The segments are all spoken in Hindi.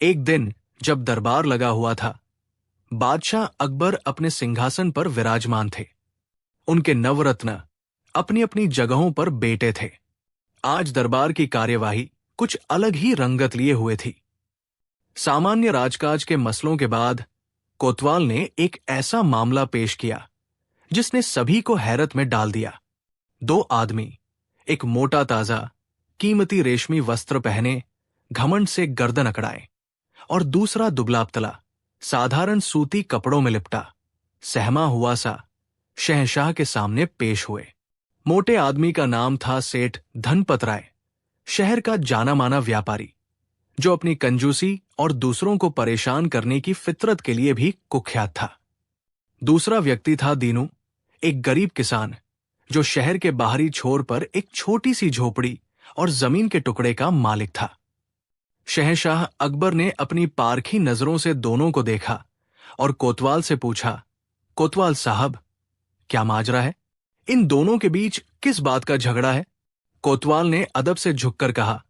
एक दिन जब दरबार लगा हुआ था, बादशाह अकबर अपने सिंहासन पर विराजमान थे। उनके नवरत्न अपनी अपनी जगहों पर बेटे थे। आज दरबार की कार्यवाही कुछ अलग ही रंगत लिए हुए थी। सामान्य राजकाज के मसलों के बाद कोतवाल ने एक ऐसा मामला पेश किया जिसने सभी को हैरत में डाल दिया। दो आदमी, एक मोटा ताजा कीमती रेशमी वस्त्र पहने, घमंड से गर्दन अकड़ाए, और दूसरा दुबला पतला साधारण सूती कपड़ों में लिपटा सहमा हुआ सा शहंशाह के सामने पेश हुए। मोटे आदमी का नाम था सेठ धनपत राय, शहर का जाना माना व्यापारी, जो अपनी कंजूसी और दूसरों को परेशान करने की फितरत के लिए भी कुख्यात था। दूसरा व्यक्ति था दीनू, एक गरीब किसान, जो शहर के बाहरी छोर पर एक छोटी सी झोपड़ी और जमीन के टुकड़े का मालिक था। शहंशाह अकबर ने अपनी पारखी नजरों से दोनों को देखा और कोतवाल से पूछा, कोतवाल साहब, क्या माजरा है? इन दोनों के बीच किस बात का झगड़ा है? कोतवाल ने अदब से झुककर कहा,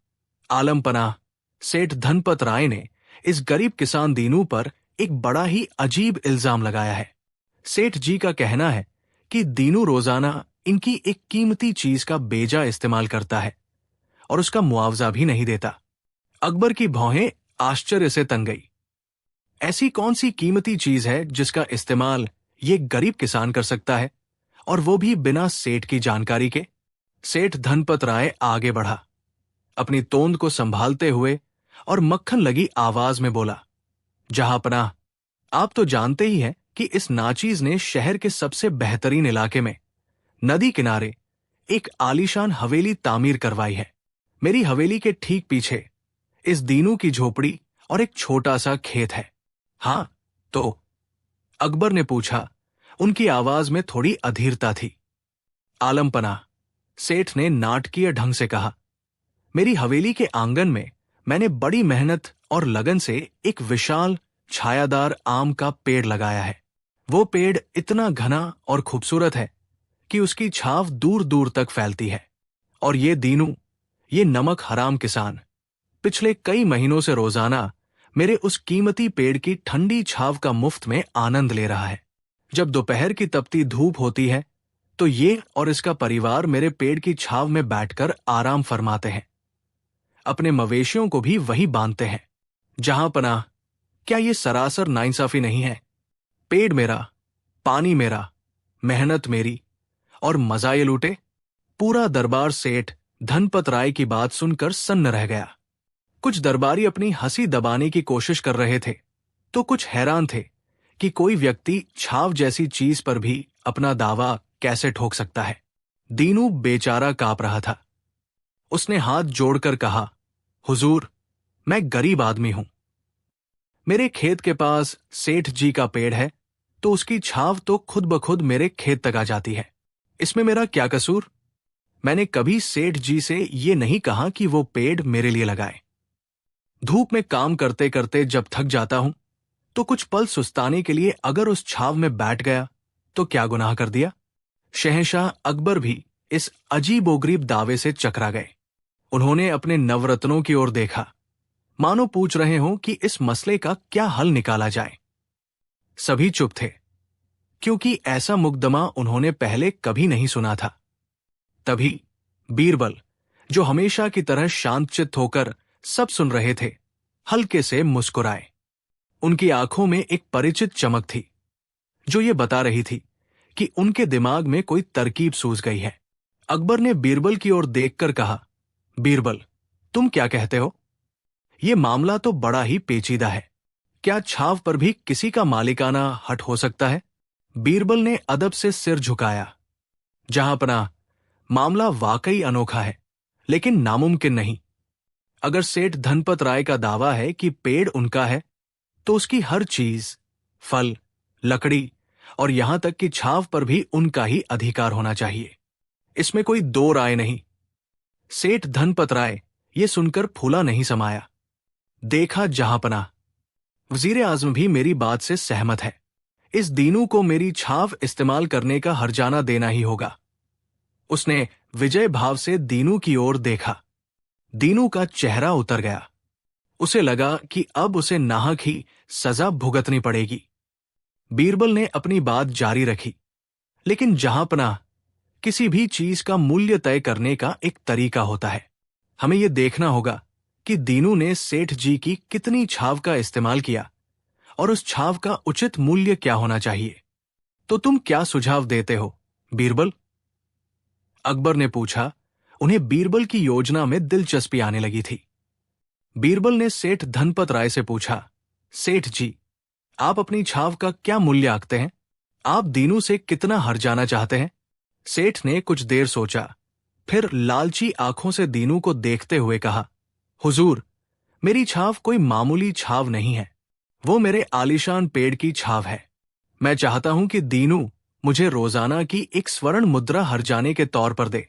आलम पनाह, सेठ धनपत राय ने इस गरीब किसान दीनू पर एक बड़ा ही अजीब इल्जाम लगाया है। सेठ जी का कहना है कि दीनू रोजाना इनकी एक कीमती चीज का बेजा इस्तेमाल करता है और उसका मुआवजा भी नहीं देता। अकबर की भौहें आश्चर्य से तन गई। ऐसी कौन सी कीमती चीज है जिसका इस्तेमाल ये गरीब किसान कर सकता है, और वो भी बिना सेठ की जानकारी के? सेठ धनपत राय आगे बढ़ा, अपनी तोंद को संभालते हुए और मक्खन लगी आवाज में बोला, जहांपनाह, आप तो जानते ही हैं कि इस नाचीज ने शहर के सबसे बेहतरीन इलाके में नदी किनारे एक आलीशान हवेली तामीर करवाई है। मेरी हवेली के ठीक पीछे इस दीनू की झोपड़ी और एक छोटा सा खेत है। हां तो? अकबर ने पूछा। उनकी आवाज में थोड़ी अधीरता थी। आलम पनाह, सेठ ने नाटकीय ढंग से कहा, मेरी हवेली के आंगन में मैंने बड़ी मेहनत और लगन से एक विशाल छायादार आम का पेड़ लगाया है। वो पेड़ इतना घना और खूबसूरत है कि उसकी छाव दूर दूर तक फैलती है, और ये दीनू, ये नमक हराम किसान, पिछले कई महीनों से रोजाना मेरे उस कीमती पेड़ की ठंडी छाव का मुफ्त में आनंद ले रहा है। जब दोपहर की तपती धूप होती है तो ये और इसका परिवार मेरे पेड़ की छाव में बैठकर आराम फरमाते हैं। अपने मवेशियों को भी वही बांधते हैं। जहां पनाह, क्या ये सरासर नाइंसाफी नहीं है? पेड़ मेरा, पानी मेरा, मेहनत मेरी, और मजा ये लूटे? पूरा दरबार सेठ धनपत राय की बात सुनकर सन्न रह गया। कुछ दरबारी अपनी हंसी दबाने की कोशिश कर रहे थे, तो कुछ हैरान थे कि कोई व्यक्ति छाव जैसी चीज पर भी अपना दावा कैसे ठोक सकता है। दीनू बेचारा कांप रहा था। उसने हाथ जोड़कर कहा, हुजूर, मैं गरीब आदमी हूं। मेरे खेत के पास सेठ जी का पेड़ है, तो उसकी छाव तो खुद ब खुद मेरे खेत तक आ जाती है। इसमें मेरा क्या कसूर? मैंने कभी सेठ जी से ये नहीं कहा कि वो पेड़ मेरे लिए लगाए। धूप में काम करते करते जब थक जाता हूं, तो कुछ पल सुस्ताने के लिए अगर उस छाव में बैठ गया तो क्या गुनाह कर दिया? शहंशाह अकबर भी इस अजीबोगरीब दावे से चकरा गए। उन्होंने अपने नवरत्नों की ओर देखा, मानो पूछ रहे हों कि इस मसले का क्या हल निकाला जाए। सभी चुप थे, क्योंकि ऐसा मुकदमा उन्होंने पहले कभी नहीं सुना था। तभी बीरबल, जो हमेशा की तरह शांतचित्त होकर सब सुन रहे थे, हल्के से मुस्कुराए। उनकी आंखों में एक परिचित चमक थी, जो ये बता रही थी कि उनके दिमाग में कोई तरकीब सूझ गई है। अकबर ने बीरबल की ओर देखकर कहा, बीरबल, तुम क्या कहते हो? यह मामला तो बड़ा ही पेचीदा है। क्या छाव पर भी किसी का मालिकाना हट हो सकता है? बीरबल ने अदब से सिर झुकाया। जहांपनाह, मामला वाकई अनोखा है, लेकिन नामुमकिन नहीं। अगर सेठ धनपत राय का दावा है कि पेड़ उनका है, तो उसकी हर चीज, फल, लकड़ी और यहां तक कि छाव पर भी उनका ही अधिकार होना चाहिए। इसमें कोई दो राय नहीं। सेठ धनपत राय ये सुनकर फूला नहीं समाया। देखा जहांपनाह, वजीर आजम भी मेरी बात से सहमत है। इस दीनू को मेरी छाव इस्तेमाल करने का हर्जाना देना ही होगा। उसने विजय भाव से दीनू की ओर देखा। दीनू का चेहरा उतर गया। उसे लगा कि अब उसे नाहक ही सजा भुगतनी पड़ेगी। बीरबल ने अपनी बात जारी रखी, लेकिन जहांपनाह, किसी भी चीज का मूल्य तय करने का एक तरीका होता है। हमें यह देखना होगा कि दीनू ने सेठ जी की कितनी छाव का इस्तेमाल किया और उस छाव का उचित मूल्य क्या होना चाहिए। तो तुम क्या सुझाव देते हो, बीरबल? अकबर ने पूछा। उन्हें बीरबल की योजना में दिलचस्पी आने लगी थी। बीरबल ने सेठ धनपत राय से पूछा, सेठ जी, आप अपनी छाव का क्या मूल्य आंकते हैं? आप दीनू से कितना हर जाना चाहते हैं? सेठ ने कुछ देर सोचा, फिर लालची आंखों से दीनू को देखते हुए कहा, हुजूर, मेरी छाव कोई मामूली छाव नहीं है। वो मेरे आलीशान पेड़ की छाव है। मैं चाहता हूं कि दीनू मुझे रोजाना की एक स्वर्ण मुद्रा हर जाने के तौर पर दे।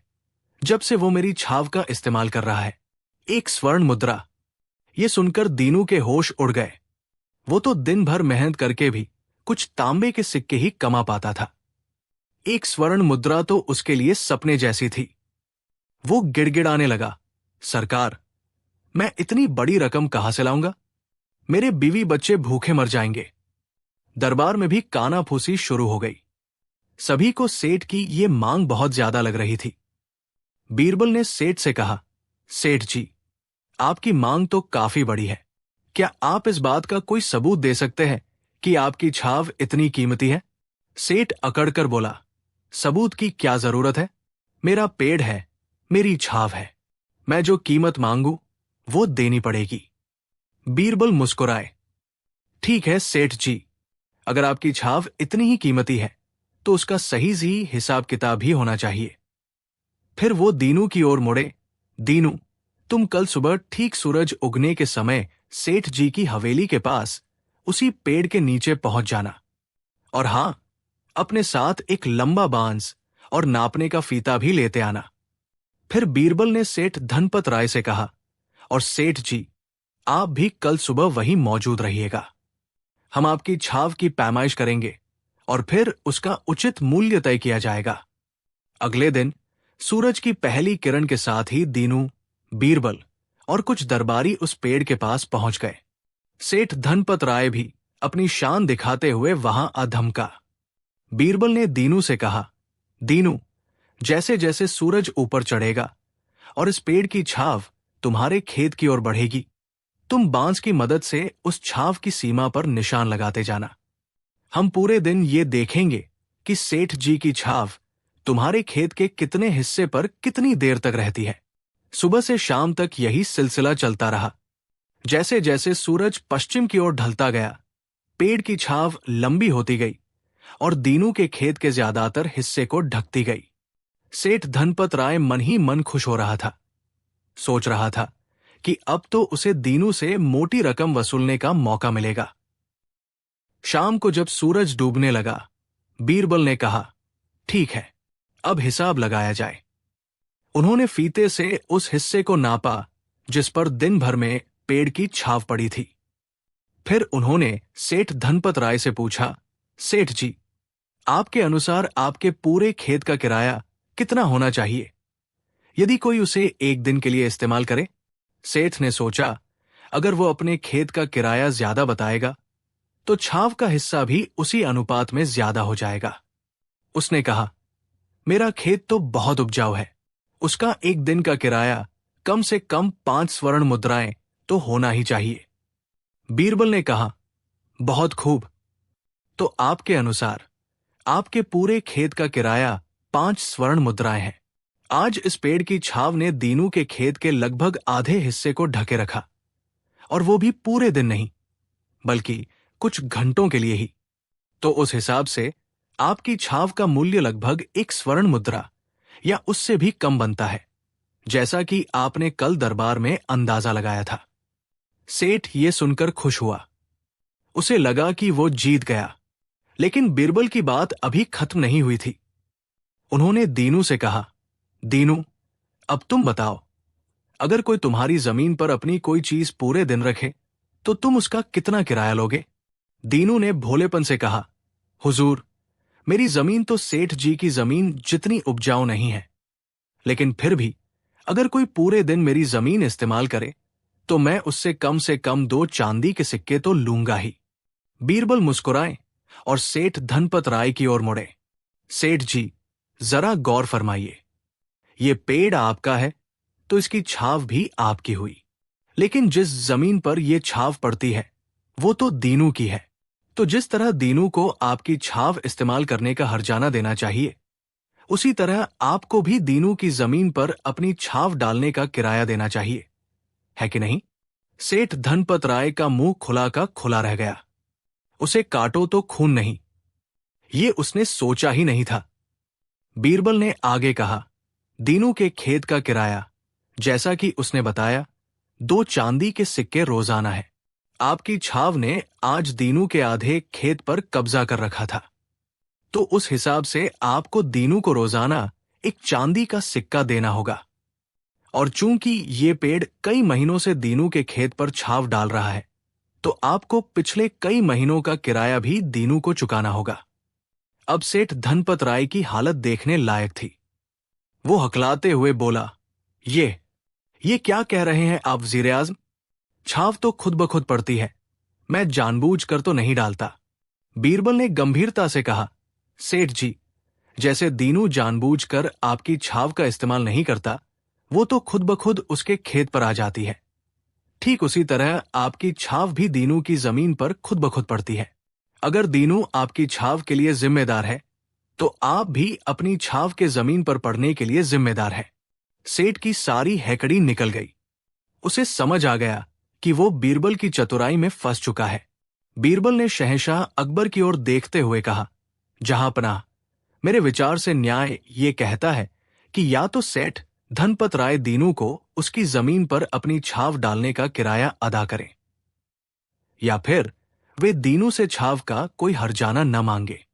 जब से वो मेरी छाव का इस्तेमाल कर रहा है, एक स्वर्ण मुद्रा। ये सुनकर दीनू के होश उड़ गए। वो तो दिन भर मेहनत करके भी कुछ तांबे के सिक्के ही कमा पाता था। एक स्वर्ण मुद्रा तो उसके लिए सपने जैसी थी। वो गिड़गिड़ाने लगा, सरकार, मैं इतनी बड़ी रकम कहां से लाऊंगा? मेरे बीवी बच्चे भूखे मर जाएंगे। दरबार में भी कानाफूसी शुरू हो गई। सभी को सेठ की ये मांग बहुत ज्यादा लग रही थी। बीरबल ने सेठ से कहा, सेठ जी, आपकी मांग तो काफी बड़ी है। क्या आप इस बात का कोई सबूत दे सकते हैं कि आपकी छाव इतनी कीमती है? सेठ अकड़कर बोला, सबूत की क्या जरूरत है? मेरा पेड़ है, मेरी छाव है। मैं जो कीमत मांगू वो देनी पड़ेगी। बीरबल मुस्कुराए, ठीक है सेठ जी, अगर आपकी छाव इतनी ही कीमती है तो उसका सही सी हिसाब किताब ही होना चाहिए। फिर वो दीनू की ओर मुड़े, दीनू, तुम कल सुबह ठीक सूरज उगने के समय सेठ जी की हवेली के पास उसी पेड़ के नीचे पहुंच जाना। और हां, अपने साथ एक लंबा बांस और नापने का फीता भी लेते आना। फिर बीरबल ने सेठ धनपत राय से कहा, और सेठ जी, आप भी कल सुबह वहीं मौजूद रहिएगा। हम आपकी छाव की पैमाइश करेंगे और फिर उसका उचित मूल्य तय किया जाएगा। अगले दिन सूरज की पहली किरण के साथ ही दीनू, बीरबल और कुछ दरबारी उस पेड़ के पास पहुंच गए। सेठ धनपत राय भी अपनी शान दिखाते हुए वहां आ धमका। बीरबल ने दीनू से कहा, दीनू, जैसे जैसे सूरज ऊपर चढ़ेगा और इस पेड़ की छाव तुम्हारे खेत की ओर बढ़ेगी, तुम बांस की मदद से उस छाव की सीमा पर निशान लगाते जाना। हम पूरे दिन ये देखेंगे कि सेठ जी की छाव तुम्हारे खेत के कितने हिस्से पर कितनी देर तक रहती है। सुबह से शाम तक यही सिलसिला चलता रहा। जैसे जैसे सूरज पश्चिम की ओर ढलता गया, पेड़ की छाव लंबी होती गई और दीनू के खेत के ज्यादातर हिस्से को ढकती गई। सेठ धनपत राय मन ही मन खुश हो रहा था। सोच रहा था कि अब तो उसे दीनू से मोटी रकम वसूलने का मौका मिलेगा। शाम को जब सूरज डूबने लगा, बीरबल ने कहा, ठीक है, अब हिसाब लगाया जाए। उन्होंने फीते से उस हिस्से को नापा जिस पर दिन भर में पेड़ की छाव पड़ी थी। फिर उन्होंने सेठ धनपत राय से पूछा, सेठ जी, आपके अनुसार आपके पूरे खेत का किराया कितना होना चाहिए, यदि कोई उसे एक दिन के लिए इस्तेमाल करे? सेठ ने सोचा, अगर वो अपने खेत का किराया ज्यादा बताएगा तो छाव का हिस्सा भी उसी अनुपात में ज्यादा हो जाएगा। उसने कहा, मेरा खेत तो बहुत उपजाऊ है, उसका एक दिन का किराया कम से कम 5 स्वर्ण मुद्राएं तो होना ही चाहिए। बीरबल ने कहा, बहुत खूब। तो आपके अनुसार आपके पूरे खेत का किराया 5 स्वर्ण मुद्राएं हैं। आज इस पेड़ की छाव ने दीनू के खेत के लगभग आधे हिस्से को ढके रखा, और वो भी पूरे दिन नहीं, बल्कि कुछ घंटों के लिए ही। तो उस हिसाब से आपकी छाव का मूल्य लगभग 1 स्वर्ण मुद्रा या उससे भी कम बनता है, जैसा कि आपने कल दरबार में अंदाजा लगाया था। सेठ ये सुनकर खुश हुआ। उसे लगा कि वो जीत गया, लेकिन बीरबल की बात अभी खत्म नहीं हुई थी। उन्होंने दीनू से कहा, दीनू, अब तुम बताओ, अगर कोई तुम्हारी जमीन पर अपनी कोई चीज पूरे दिन रखे तो तुम उसका कितना किराया लोगे? दीनू ने भोलेपन से कहा, हुजूर, मेरी जमीन तो सेठ जी की जमीन जितनी उपजाऊ नहीं है, लेकिन फिर भी अगर कोई पूरे दिन मेरी जमीन इस्तेमाल करे तो मैं उससे कम 2 चांदी के सिक्के तो लूंगा ही। बीरबल मुस्कुराए और सेठ धनपत राय की ओर मुड़े। सेठ जी, जरा गौर फरमाइए, ये पेड़ आपका है तो इसकी छाव भी आपकी हुई, लेकिन जिस जमीन पर यह छाव पड़ती है वो तो दीनू की है। तो जिस तरह दीनू को आपकी छाव इस्तेमाल करने का हर्जाना देना चाहिए, उसी तरह आपको भी दीनू की जमीन पर अपनी छाव डालने का किराया देना चाहिए, है कि नहीं? सेठ धनपत राय का मुंह खुला का खुला रह गया। उसे काटो तो खून नहीं, ये उसने सोचा ही नहीं था। बीरबल ने आगे कहा, दीनू के खेत का किराया, जैसा कि उसने बताया, 2 चांदी के सिक्के रोजाना है। आपकी छाव ने आज दीनू के आधे खेत पर कब्जा कर रखा था, तो उस हिसाब से आपको दीनू को रोजाना 1 चांदी का सिक्का देना होगा। और चूंकि ये पेड़ कई महीनों से दीनू के खेत पर छाव डाल रहा है, तो आपको पिछले कई महीनों का किराया भी दीनू को चुकाना होगा। अब सेठ धनपत राय की हालत देखने लायक थी। वो हकलाते हुए बोला, ये क्या कह रहे हैं आप वज़ीर आज़म? छाव तो खुद ब खुद पड़ती है, मैं जानबूझकर तो नहीं डालता। बीरबल ने गंभीरता से कहा, सेठ जी, जैसे दीनू जानबूझकर आपकी छाव का इस्तेमाल नहीं करता, वो तो खुद ब खुद उसके खेत पर आ जाती है, ठीक उसी तरह आपकी छाव भी दीनू की जमीन पर खुद ब खुद पड़ती है। अगर दीनू आपकी छाव के लिए जिम्मेदार है, तो आप भी अपनी छाव के जमीन पर पड़ने के लिए जिम्मेदार है। सेठ की सारी हैकड़ी निकल गई। उसे समझ आ गया कि वो बीरबल की चतुराई में फंस चुका है। बीरबल ने शहंशाह अकबर की ओर देखते हुए कहा, जहांपनाह, मेरे विचार से न्याय ये कहता है कि या तो सेठ धनपत राय दीनू को उसकी जमीन पर अपनी छाव डालने का किराया अदा करें, या फिर वे दीनू से छाव का कोई हर्जाना न मांगे।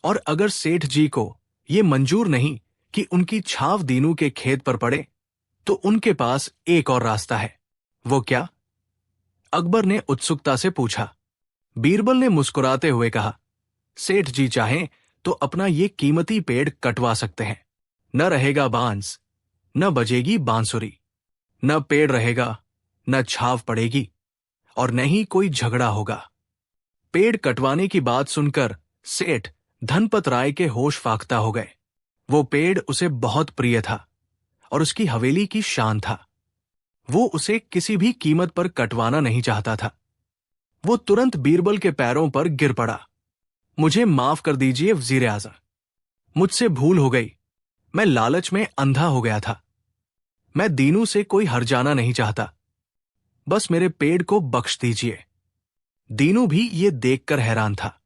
और अगर सेठ जी को ये मंजूर नहीं कि उनकी छाव दीनू के खेत पर पड़े, तो उनके पास एक और रास्ता है। वो क्या? अकबर ने उत्सुकता से पूछा। बीरबल ने मुस्कुराते हुए कहा, सेठ जी चाहें तो अपना ये कीमती पेड़ कटवा सकते हैं। न रहेगा बांस, न बजेगी बांसुरी, न पेड़ रहेगा, न छाव पड़ेगी, और न ही कोई झगड़ा होगा। पेड़ कटवाने की बात सुनकर सेठ धनपत राय के होश फाख्ता हो गए। वो पेड़ उसे बहुत प्रिय था और उसकी हवेली की शान था। वो उसे किसी भी कीमत पर कटवाना नहीं चाहता था। वो तुरंत बीरबल के पैरों पर गिर पड़ा। मुझे माफ कर दीजिए वज़ीर आज़म, मुझसे भूल हो गई, मैं लालच में अंधा हो गया था। मैं दीनू से कोई हर्जाना नहीं चाहता, बस मेरे पेड़ को बख्श दीजिए। दीनू भी ये देखकर हैरान था।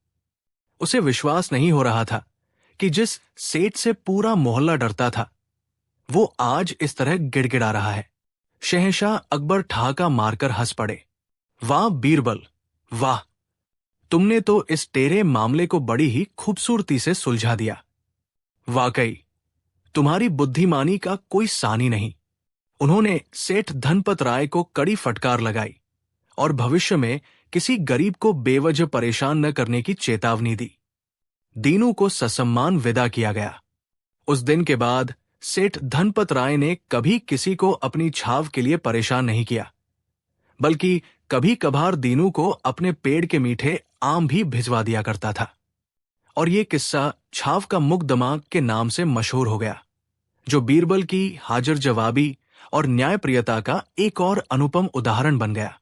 उसे विश्वास नहीं हो रहा था कि जिस सेठ से पूरा मोहल्ला डरता था, वो आज इस तरह गिड़गिड़ा रहा है। शहंशाह अकबर ठहाका मारकर हंस पड़े। वाह बीरबल, वाह, तुमने तो इस टेढ़े मामले को बड़ी ही खूबसूरती से सुलझा दिया। वाकई तुम्हारी बुद्धिमानी का कोई सानी नहीं। उन्होंने सेठ धनपत राय को कड़ी फटकार लगाई और भविष्य में किसी गरीब को बेवजह परेशान न करने की चेतावनी दी। दीनू को ससम्मान विदा किया गया। उस दिन के बाद सेठ धनपत राय ने कभी किसी को अपनी छाव के लिए परेशान नहीं किया, बल्कि कभी कभार दीनू को अपने पेड़ के मीठे आम भी भिजवा दिया करता था। और ये किस्सा छाव का मुकदमा के नाम से मशहूर हो गया, जो बीरबल की हाजिर जवाबी और न्यायप्रियता का एक और अनुपम उदाहरण बन गया।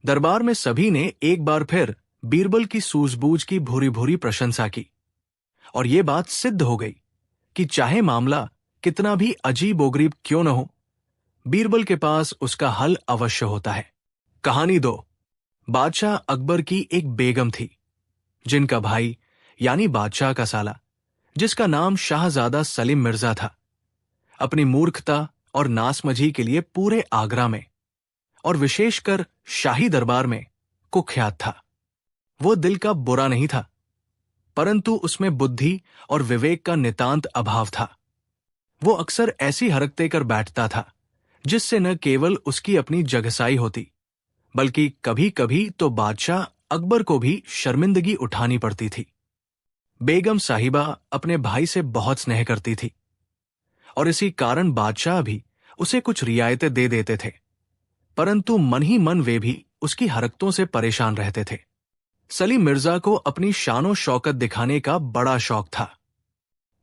दरबार में सभी ने एक बार फिर बीरबल की सूझबूझ की भूरी भूरी प्रशंसा की, और ये बात सिद्ध हो गई कि चाहे मामला कितना भी अजीब ओगरीब क्यों न हो, बीरबल के पास उसका हल अवश्य होता है। कहानी 2। बादशाह अकबर की एक बेगम थी, जिनका भाई यानी बादशाह का साला, जिसका नाम शाहजादा सलीम मिर्जा था, अपनी मूर्खता और नासमझी के लिए पूरे आगरा में और विशेषकर शाही दरबार में कुख्यात था। वो दिल का बुरा नहीं था, परंतु उसमें बुद्धि और विवेक का नितांत अभाव था। वो अक्सर ऐसी हरकतें कर बैठता था जिससे न केवल उसकी अपनी जगसाई होती, बल्कि कभी कभी तो बादशाह अकबर को भी शर्मिंदगी उठानी पड़ती थी। बेगम साहिबा अपने भाई से बहुत स्नेह करती थी, और इसी कारण बादशाह भी उसे कुछ रियायतें दे देते थे, परंतु मन ही मन वे भी उसकी हरकतों से परेशान रहते थे। सलीम मिर्जा को अपनी शानो शौकत दिखाने का बड़ा शौक था।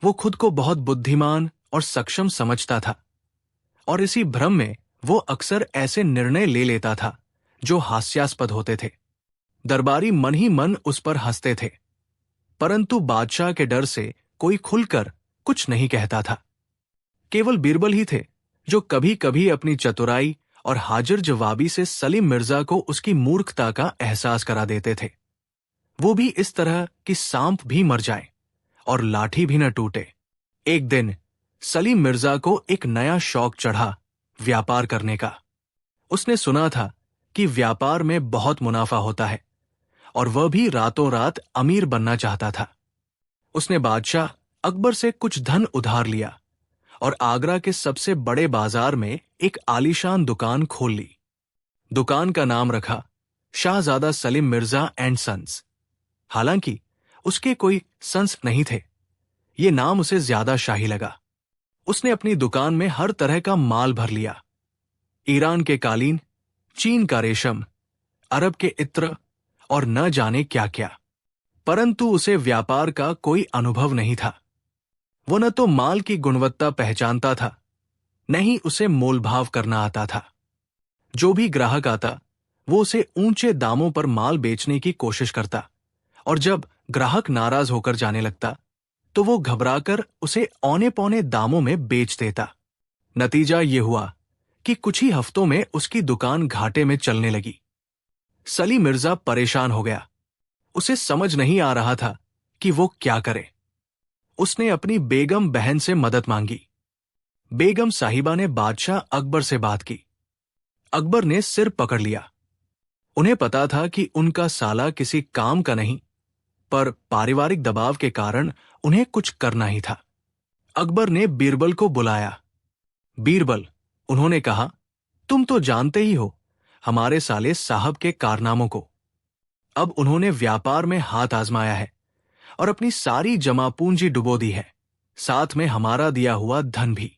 वो खुद को बहुत बुद्धिमान और सक्षम समझता था और इसी भ्रम में वो अक्सर ऐसे निर्णय ले लेता था जो हास्यास्पद होते थे। दरबारी मन ही मन उस पर हंसते थे, परंतु बादशाह के डर से कोई खुलकर कुछ नहीं कहता था। केवल बीरबल ही थे जो कभी कभी अपनी चतुराई और हाजिर जवाबी से सलीम मिर्जा को उसकी मूर्खता का एहसास करा देते थे। वो भी इस तरह कि सांप भी मर जाए और लाठी भी न टूटे। एक दिन सलीम मिर्जा को एक नया शौक चढ़ा, व्यापार करने का। उसने सुना था कि व्यापार में बहुत मुनाफा होता है और वह भी रातों रात अमीर बनना चाहता था। उसने बादशाह अकबर से कुछ धन उधार लिया और आगरा के सबसे बड़े बाजार में एक आलीशान दुकान खोल ली। दुकान का नाम रखा शाहजादा सलीम मिर्जा एंड सन्स। हालांकि उसके कोई सन्स नहीं थे, ये नाम उसे ज्यादा शाही लगा। उसने अपनी दुकान में हर तरह का माल भर लिया, ईरान के कालीन, चीन का रेशम, अरब के इत्र और न जाने क्या क्या। परंतु उसे व्यापार का कोई अनुभव नहीं था। वो न तो माल की गुणवत्ता पहचानता था, न ही उसे मोलभाव करना आता था। जो भी ग्राहक आता वो उसे ऊंचे दामों पर माल बेचने की कोशिश करता और जब ग्राहक नाराज होकर जाने लगता तो वो घबराकर उसे औने पौने दामों में बेच देता। नतीजा ये हुआ कि कुछ ही हफ्तों में उसकी दुकान घाटे में चलने लगी। सलीम मिर्जा परेशान हो गया। उसे समझ नहीं आ रहा था कि वो क्या करे। उसने अपनी बेगम बहन से मदद मांगी। बेगम साहिबा ने बादशाह अकबर से बात की। अकबर ने सिर पकड़ लिया। उन्हें पता था कि उनका साला किसी काम का नहीं, पर पारिवारिक दबाव के कारण उन्हें कुछ करना ही था। अकबर ने बीरबल को बुलाया। बीरबल, उन्होंने कहा, तुम तो जानते ही हो हमारे साले साहब के कारनामों को। अब उन्होंने व्यापार में हाथ आजमाया है और अपनी सारी जमा पूंजी डुबो दी है, साथ में हमारा दिया हुआ धन भी।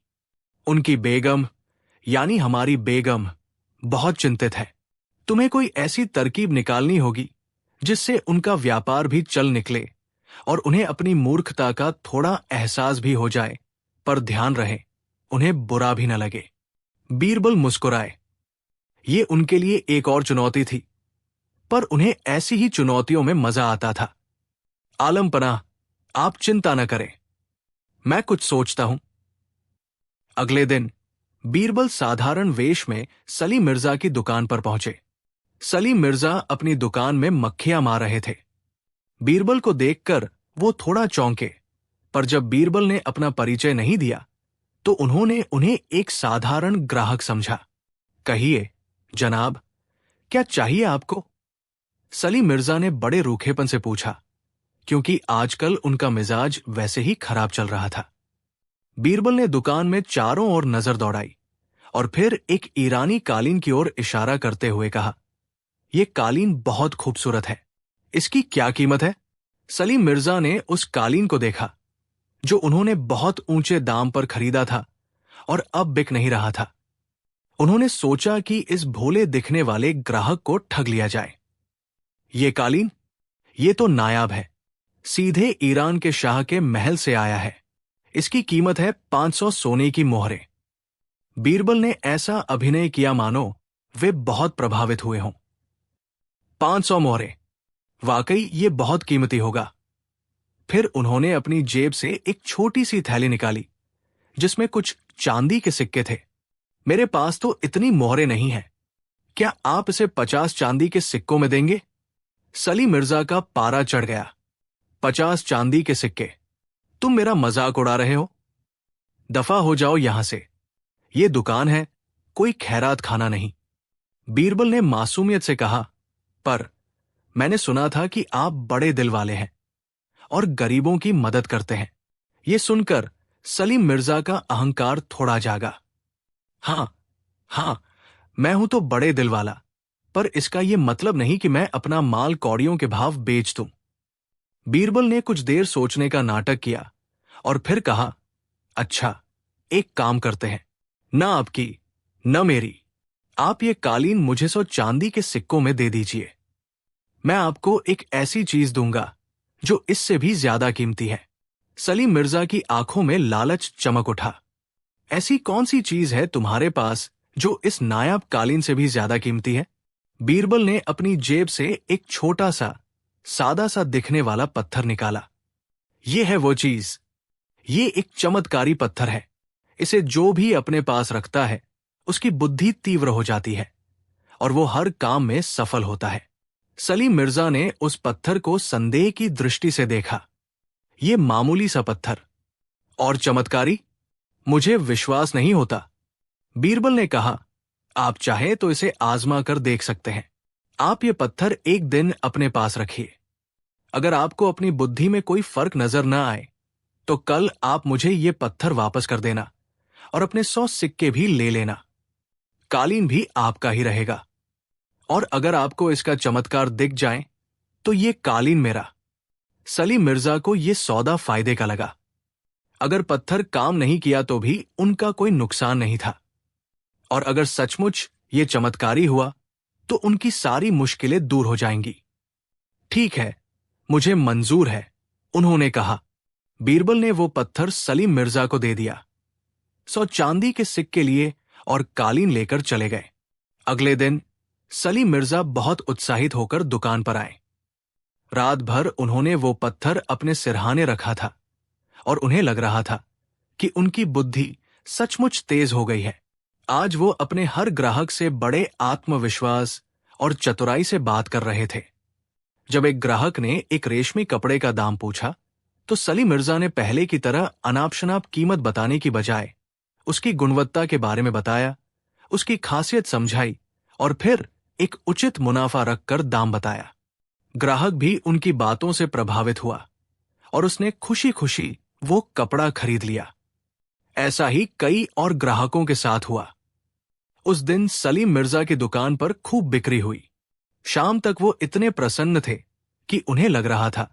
उनकी बेगम यानी हमारी बेगम बहुत चिंतित है। तुम्हें कोई ऐसी तरकीब निकालनी होगी जिससे उनका व्यापार भी चल निकले और उन्हें अपनी मूर्खता का थोड़ा एहसास भी हो जाए, पर ध्यान रहे उन्हें बुरा भी न लगे। बीरबल मुस्कुराए। ये उनके लिए एक और चुनौती थी, पर उन्हें ऐसी ही चुनौतियों में मजा आता था। आलम पनाह, आप चिंता न करें, मैं कुछ सोचता हूं। अगले दिन बीरबल साधारण वेश में सलीम मिर्जा की दुकान पर पहुंचे। सलीम मिर्जा अपनी दुकान में मक्खियां मार रहे थे। बीरबल को देखकर वो थोड़ा चौंके, पर जब बीरबल ने अपना परिचय नहीं दिया तो उन्होंने उन्हें एक साधारण ग्राहक समझा। कहिए जनाब, क्या चाहिए आपको? सलीम मिर्जा ने बड़े रूखेपन से पूछा, क्योंकि आजकल उनका मिजाज वैसे ही खराब चल रहा था। बीरबल ने दुकान में चारों ओर नजर दौड़ाई और फिर एक ईरानी कालीन की ओर इशारा करते हुए कहा, यह कालीन बहुत खूबसूरत है, इसकी क्या कीमत है? सलीम मिर्जा ने उस कालीन को देखा जो उन्होंने बहुत ऊंचे दाम पर खरीदा था और अब बिक नहीं रहा था। उन्होंने सोचा कि इस भोले दिखने वाले ग्राहक को ठग लिया जाए। ये कालीन, ये तो नायाब है, सीधे ईरान के शाह के महल से आया है। इसकी कीमत है 500 सोने की मोहरें। बीरबल ने ऐसा अभिनय किया मानो वे बहुत प्रभावित हुए हों। 500 मोहरें, वाकई ये बहुत कीमती होगा। फिर उन्होंने अपनी जेब से एक छोटी सी थैली निकाली जिसमें कुछ चांदी के सिक्के थे। मेरे पास तो इतनी मोहरें नहीं हैं, क्या आप इसे 50 चांदी के सिक्कों में देंगे? सलीम मिर्जा का पारा चढ़ गया। 50 चांदी के सिक्के? तुम मेरा मजाक उड़ा रहे हो? दफा हो जाओ यहां से, ये दुकान है, कोई खैरात खाना नहीं। बीरबल ने मासूमियत से कहा, पर मैंने सुना था कि आप बड़े दिल वाले हैं और गरीबों की मदद करते हैं। ये सुनकर सलीम मिर्जा का अहंकार थोड़ा जागा। हाँ, मैं हूं तो बड़े दिल वाला, पर इसका यह मतलब नहीं कि मैं अपना माल कौड़ियों के भाव बेच दूं। बीरबल ने कुछ देर सोचने का नाटक किया और फिर कहा, अच्छा, एक काम करते हैं, न आपकी न मेरी, आप ये कालीन मुझे 100 चांदी के सिक्कों में दे दीजिए। मैं आपको एक ऐसी चीज दूंगा जो इससे भी ज्यादा कीमती है। सलीम मिर्जा की आंखों में लालच चमक उठा। ऐसी कौन सी चीज है तुम्हारे पास जो इस नायाब कालीन से भी ज्यादा कीमती है? बीरबल ने अपनी जेब से एक छोटा सा सादा सा दिखने वाला पत्थर निकाला। ये है वो चीज। ये एक चमत्कारी पत्थर है। इसे जो भी अपने पास रखता है उसकी बुद्धि तीव्र हो जाती है और वो हर काम में सफल होता है। सलीम मिर्जा ने उस पत्थर को संदेह की दृष्टि से देखा। ये मामूली सा पत्थर और चमत्कारी? मुझे विश्वास नहीं होता। बीरबल ने कहा, आप चाहे तो इसे आजमा कर देख सकते हैं। आप ये पत्थर एक दिन अपने पास रखिए। अगर आपको अपनी बुद्धि में कोई फर्क नजर न आए तो कल आप मुझे ये पत्थर वापस कर देना और अपने 100 सिक्के भी ले लेना। कालीन भी आपका ही रहेगा। और अगर आपको इसका चमत्कार दिख जाए तो ये कालीन मेरा। सलीम मिर्जा को ये सौदा फायदे का लगा। अगर पत्थर काम नहीं किया तो भी उनका कोई नुकसान नहीं था, और अगर सचमुच ये चमत्कारी हुआ तो उनकी सारी मुश्किलें दूर हो जाएंगी। ठीक है, मुझे मंजूर है, उन्होंने कहा। बीरबल ने वो पत्थर सलीम मिर्जा को दे दिया। 100 चांदी के सिक्के लिए और कालीन लेकर चले गए। अगले दिन सलीम मिर्जा बहुत उत्साहित होकर दुकान पर आए। रात भर उन्होंने वो पत्थर अपने सिरहाने रखा था और उन्हें लग रहा था कि उनकी बुद्धि सचमुच तेज हो गई है। आज वो अपने हर ग्राहक से बड़े आत्मविश्वास और चतुराई से बात कर रहे थे। जब एक ग्राहक ने एक रेशमी कपड़े का दाम पूछा तो सलीम मिर्जा ने पहले की तरह अनाप शनाप कीमत बताने की बजाय उसकी गुणवत्ता के बारे में बताया, उसकी खासियत समझाई और फिर एक उचित मुनाफा रखकर दाम बताया। ग्राहक भी उनकी बातों से प्रभावित हुआ और उसने खुशी खुशी वो कपड़ा खरीद लिया। ऐसा ही कई और ग्राहकों के साथ हुआ। उस दिन सलीम मिर्जा की दुकान पर खूब बिक्री हुई। शाम तक वो इतने प्रसन्न थे कि उन्हें लग रहा था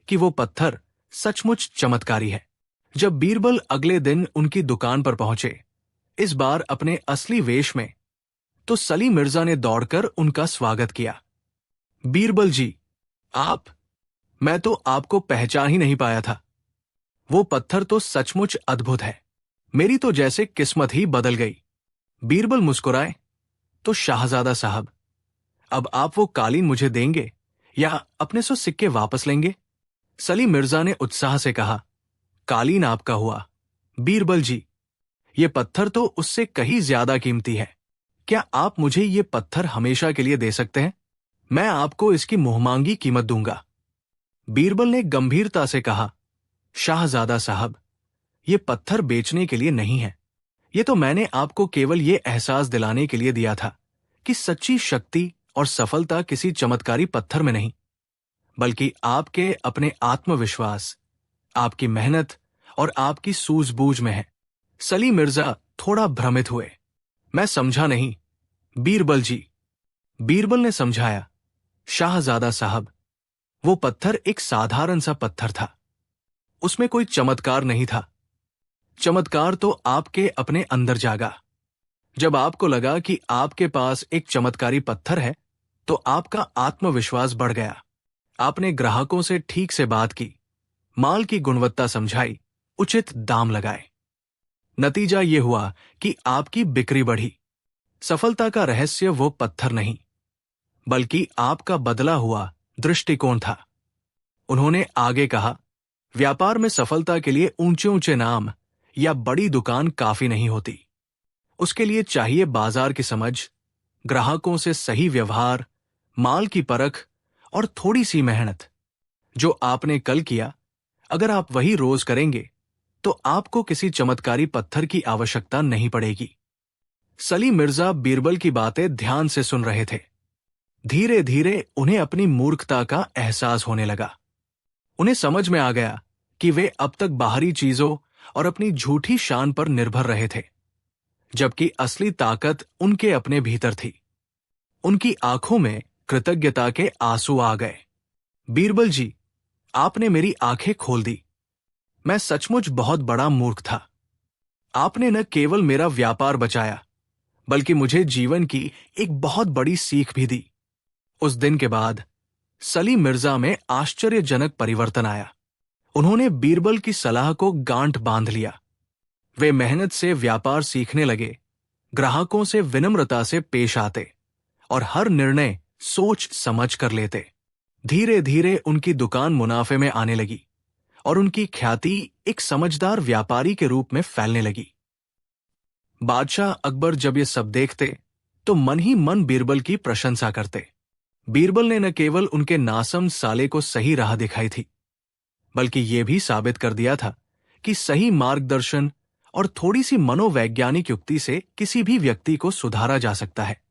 कि वो पत्थर सचमुच चमत्कारी है। जब बीरबल अगले दिन उनकी दुकान पर पहुंचे, इस बार अपने असली वेश में, तो सलीम मिर्जा ने दौड़कर उनका स्वागत किया। बीरबल जी, आप? मैं तो आपको पहचान ही नहीं पाया था। वो पत्थर तो सचमुच अद्भुत है। मेरी तो जैसे किस्मत ही बदल गई। बीरबल मुस्कुराए, तो शाहजादा साहब, अब आप वो कालीन मुझे देंगे या अपने 100 सिक्के वापस लेंगे? सलीम मिर्जा ने उत्साह से कहा, कालीन आपका हुआ बीरबल जी। ये पत्थर तो उससे कहीं ज्यादा कीमती है। क्या आप मुझे ये पत्थर हमेशा के लिए दे सकते हैं? मैं आपको इसकी मुंहमांगी कीमत दूंगा। बीरबल ने गंभीरता से कहा, शाहजादा साहब, ये पत्थर बेचने के लिए नहीं है। ये तो मैंने आपको केवल ये एहसास दिलाने के लिए दिया था कि सच्ची शक्ति और सफलता किसी चमत्कारी पत्थर में नहीं, बल्कि आपके अपने आत्मविश्वास, आपकी मेहनत और आपकी सूझबूझ में है। सलीम मिर्जा थोड़ा भ्रमित हुए। मैं समझा नहीं, बीरबल जी। बीरबल ने समझाया, शाहजादा साहब, वो पत्थर एक साधारण सा पत्थर था। उसमें कोई चमत्कार नहीं था। चमत्कार तो आपके अपने अंदर जागा। जब आपको लगा कि आपके पास एक चमत्कारी पत्थर है तो आपका आत्मविश्वास बढ़ गया। आपने ग्राहकों से ठीक से बात की, माल की गुणवत्ता समझाई, उचित दाम लगाए। नतीजा ये हुआ कि आपकी बिक्री बढ़ी। सफलता का रहस्य वो पत्थर नहीं, बल्कि आपका बदला हुआ दृष्टिकोण था। उन्होंने आगे कहा, व्यापार में सफलता के लिए ऊंचे ऊंचे नाम या बड़ी दुकान काफी नहीं होती। उसके लिए चाहिए बाजार की समझ, ग्राहकों से सही व्यवहार, माल की परख और थोड़ी सी मेहनत। जो आपने कल किया, अगर आप वही रोज करेंगे तो आपको किसी चमत्कारी पत्थर की आवश्यकता नहीं पड़ेगी। सलीम मिर्जा बीरबल की बातें ध्यान से सुन रहे थे। धीरे धीरे उन्हें अपनी मूर्खता का एहसास होने लगा। उन्हें समझ में आ गया कि वे अब तक बाहरी चीजों और अपनी झूठी शान पर निर्भर रहे थे, जबकि असली ताकत उनके अपने भीतर थी। उनकी आंखों में कृतज्ञता के आंसू आ गए। बीरबल जी, आपने मेरी आंखें खोल दी। मैं सचमुच बहुत बड़ा मूर्ख था। आपने न केवल मेरा व्यापार बचाया, बल्कि मुझे जीवन की एक बहुत बड़ी सीख भी दी। उस दिन के बाद सलीम मिर्जा में आश्चर्यजनक परिवर्तन आया। उन्होंने बीरबल की सलाह को गांठ बांध लिया। वे मेहनत से व्यापार सीखने लगे, ग्राहकों से विनम्रता से पेश आते और हर निर्णय सोच समझ कर लेते। धीरे धीरे उनकी दुकान मुनाफे में आने लगी और उनकी ख्याति एक समझदार व्यापारी के रूप में फैलने लगी। बादशाह अकबर जब ये सब देखते तो मन ही मन बीरबल की प्रशंसा करते। बीरबल ने न केवल उनके नासम साले को सही राह दिखाई थी, बल्कि ये भी साबित कर दिया था कि सही मार्गदर्शन और थोड़ी सी मनोवैज्ञानिक युक्ति से किसी भी व्यक्ति को सुधारा जा सकता है,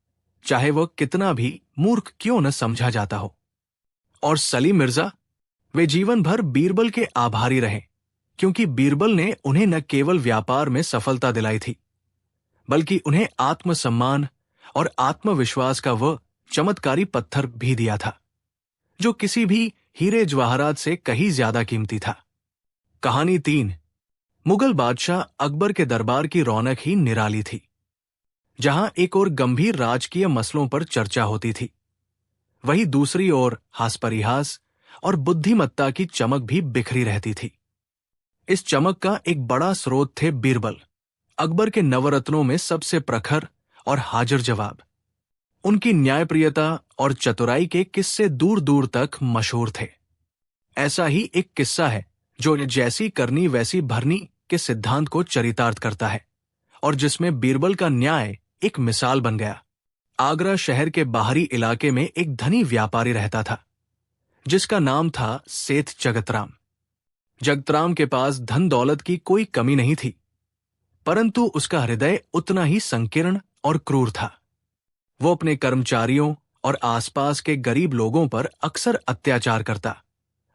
चाहे वह कितना भी मूर्ख क्यों न समझा जाता हो। और सलीम मिर्जा, वे जीवन भर बीरबल के आभारी रहे, क्योंकि बीरबल ने उन्हें न केवल व्यापार में सफलता दिलाई थी, बल्कि उन्हें आत्मसम्मान और आत्मविश्वास का वह चमत्कारी पत्थर भी दिया था, जो किसी भी हीरे जवाहरात से कहीं ज्यादा कीमती था। कहानी 3। मुगल बादशाह अकबर के दरबार की रौनक ही निराली थी। जहां एक ओर गंभीर राजकीय मसलों पर चर्चा होती थी, वहीं दूसरी ओर हास-परिहास और बुद्धिमत्ता की चमक भी बिखरी रहती थी। इस चमक का एक बड़ा स्रोत थे बीरबल, अकबर के नवरत्नों में सबसे प्रखर और हाजिर जवाब। उनकी न्यायप्रियता और चतुराई के किस्से दूर दूर तक मशहूर थे। ऐसा ही एक किस्सा है जो जैसी करनी वैसी भरनी के सिद्धांत को चरितार्थ करता है और जिसमें बीरबल का न्याय एक मिसाल बन गया। आगरा शहर के बाहरी इलाके में एक धनी व्यापारी रहता था, जिसका नाम था सेठ जगतराम। जगतराम के पास धन दौलत की कोई कमी नहीं थी, परंतु उसका हृदय उतना ही संकीर्ण और क्रूर था। वो अपने कर्मचारियों और आसपास के गरीब लोगों पर अक्सर अत्याचार करता,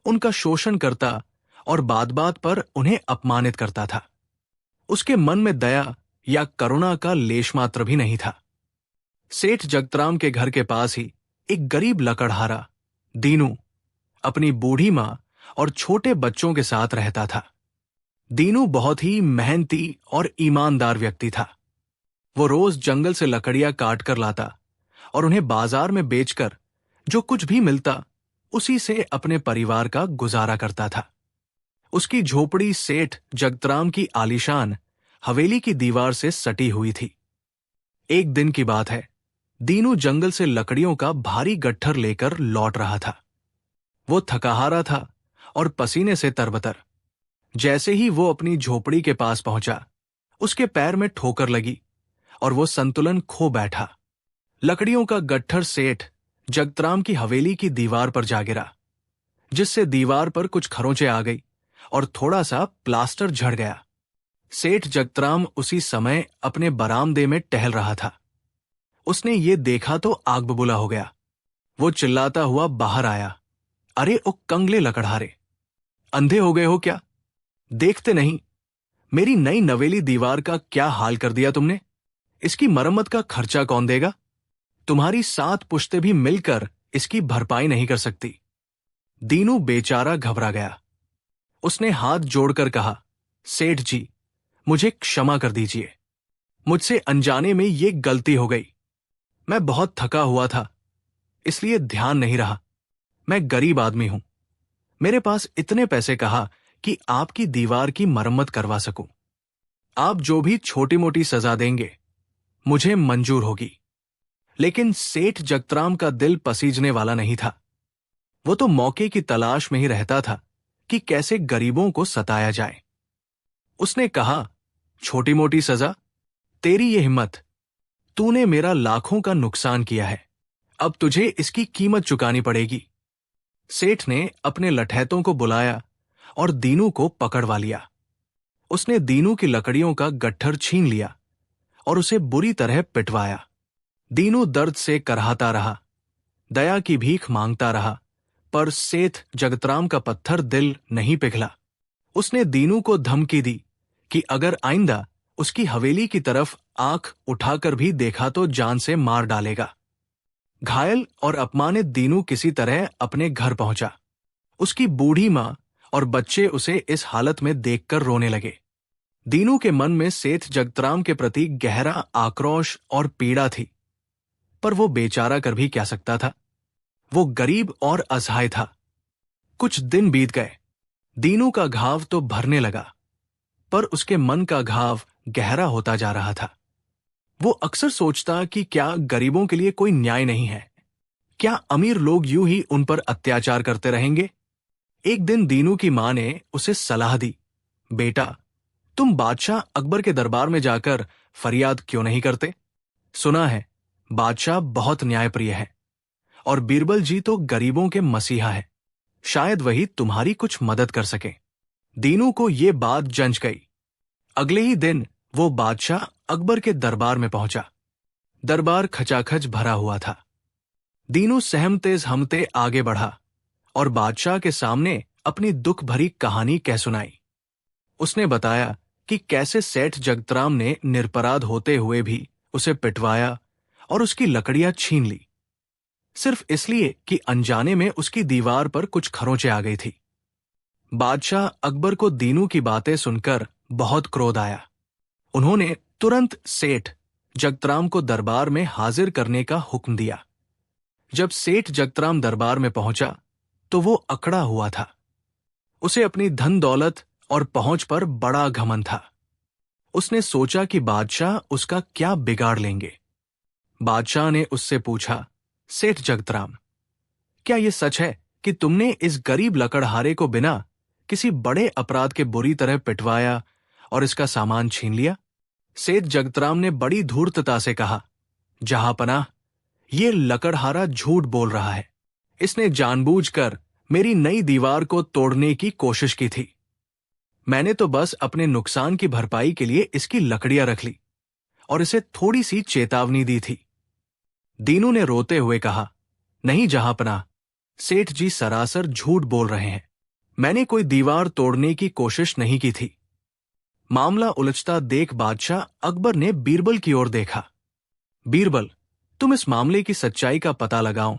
उनका शोषण करता और बात बात पर उन्हें अपमानित करता था। उसके मन में दया या करुणा का लेशमात्र भी नहीं था। सेठ जगतराम के घर के पास ही एक गरीब लकड़हारा दीनू अपनी बूढ़ी मां और छोटे बच्चों के साथ रहता था। दीनू बहुत ही मेहनती और ईमानदार व्यक्ति था। वो रोज जंगल से लकड़ियां काट कर लाता और उन्हें बाजार में बेचकर जो कुछ भी मिलता उसी से अपने परिवार का गुजारा करता था। उसकी झोपड़ी सेठ जगतराम की आलीशान हवेली की दीवार से सटी हुई थी। एक दिन की बात है, दीनू जंगल से लकड़ियों का भारी गट्ठर लेकर लौट रहा था। वो थकाहारा था और पसीने से तरबतर। जैसे ही वो अपनी झोपड़ी के पास पहुंचा, उसके पैर में ठोकर लगी और वो संतुलन खो बैठा। लकड़ियों का गट्ठर सेठ जगतराम की हवेली की दीवार पर जा गिरा, जिससे दीवार पर कुछ खरोंचे आ गई और थोड़ा सा प्लास्टर झड़ गया। सेठ जगतराम उसी समय अपने बरामदे में टहल रहा था। उसने ये देखा तो आग बबूला हो गया। वो चिल्लाता हुआ बाहर आया, अरे ओ कंगले लकड़हारे, अंधे हो गए हो क्या? देखते नहीं मेरी नई नवेली दीवार का क्या हाल कर दिया तुमने? इसकी मरम्मत का खर्चा कौन देगा? तुम्हारी 7 पुश्तें भी मिलकर इसकी भरपाई नहीं कर सकती। दीनू बेचारा घबरा गया। उसने हाथ जोड़कर कहा, सेठ जी, मुझे क्षमा कर दीजिए। मुझसे अनजाने में ये गलती हो गई। मैं बहुत थका हुआ था, इसलिए ध्यान नहीं रहा। मैं गरीब आदमी हूं। मेरे पास इतने पैसे कहा कि आपकी दीवार की मरम्मत करवा सकूं। आप जो भी छोटी मोटी सजा देंगे मुझे मंजूर होगी। लेकिन सेठ जगतराम का दिल पसीजने वाला नहीं था। वो तो मौके की तलाश में ही रहता था कि कैसे गरीबों को सताया जाए। उसने कहा, छोटी मोटी सजा? तेरी ये हिम्मत! तूने मेरा लाखों का नुकसान किया है, अब तुझे इसकी कीमत चुकानी पड़ेगी। सेठ ने अपने लठैतों को बुलाया और दीनू को पकड़वा लिया। उसने दीनू की लकड़ियों का गट्ठर छीन लिया और उसे बुरी तरह पिटवाया। दीनू दर्द से करहाता रहा, दया की भीख मांगता रहा, पर सेठ जगतराम का पत्थर दिल नहीं पिघला। उसने दीनू को धमकी दी कि अगर आइंदा उसकी हवेली की तरफ आंख उठाकर भी देखा तो जान से मार डालेगा। घायल और अपमानित दीनू किसी तरह अपने घर पहुंचा। उसकी बूढ़ी मां और बच्चे उसे इस हालत में देखकर रोने लगे। दीनू के मन में सेठ जगतराम के प्रति गहरा आक्रोश और पीड़ा थी, पर वो बेचारा कर भी क्या सकता था। वो गरीब और असहाय था। कुछ दिन बीत गए। दीनू का घाव तो भरने लगा, पर उसके मन का घाव गहरा होता जा रहा था। वो अक्सर सोचता कि क्या गरीबों के लिए कोई न्याय नहीं है? क्या अमीर लोग यूं ही उन पर अत्याचार करते रहेंगे? एक दिन दीनू की मां ने उसे सलाह दी, बेटा, तुम बादशाह अकबर के दरबार में जाकर फरियाद क्यों नहीं करते? सुना है बादशाह बहुत न्यायप्रिय है और बीरबल जी तो गरीबों के मसीहा है। शायद वही तुम्हारी कुछ मदद कर सके। दीनू को ये बात जंच गई। अगले ही दिन वो बादशाह अकबर के दरबार में पहुंचा। दरबार खचाखच भरा हुआ था। दीनू सहमते हमते आगे बढ़ा और बादशाह के सामने अपनी दुख भरी कहानी कह सुनाई। उसने बताया कि कैसे सेठ जगतराम ने निरपराध होते हुए भी उसे पिटवाया और उसकी लकड़ियां छीन ली, सिर्फ इसलिए कि अनजाने में उसकी दीवार पर कुछ खरोंचें आ गई थी। बादशाह अकबर को दीनू की बातें सुनकर बहुत क्रोध आया। उन्होंने तुरंत सेठ जगतराम को दरबार में हाजिर करने का हुक्म दिया। जब सेठ जगतराम दरबार में पहुंचा तो वो अकड़ा हुआ था। उसे अपनी धन दौलत और पहुंच पर बड़ा घमंड था। उसने सोचा कि बादशाह उसका क्या बिगाड़ लेंगे। बादशाह ने उससे पूछा, सेठ जगतराम, क्या यह सच है कि तुमने इस गरीब लकड़हारे को बिना किसी बड़े अपराध के बुरी तरह पिटवाया और इसका सामान छीन लिया? सेठ जगतराम ने बड़ी धूर्तता से कहा, जहांपनाह, ये लकड़हारा झूठ बोल रहा है। इसने जानबूझकर मेरी नई दीवार को तोड़ने की कोशिश की थी। मैंने तो बस अपने नुकसान की भरपाई के लिए इसकी लकड़ियां रख ली और इसे थोड़ी सी चेतावनी दी थी। दीनू ने रोते हुए कहा, नहीं जहांपनाह, सेठ जी सरासर झूठ बोल रहे हैं। मैंने कोई दीवार तोड़ने की कोशिश नहीं की थी। मामला उलझता देख बादशाह अकबर ने बीरबल की ओर देखा। बीरबल, तुम इस मामले की सच्चाई का पता लगाओ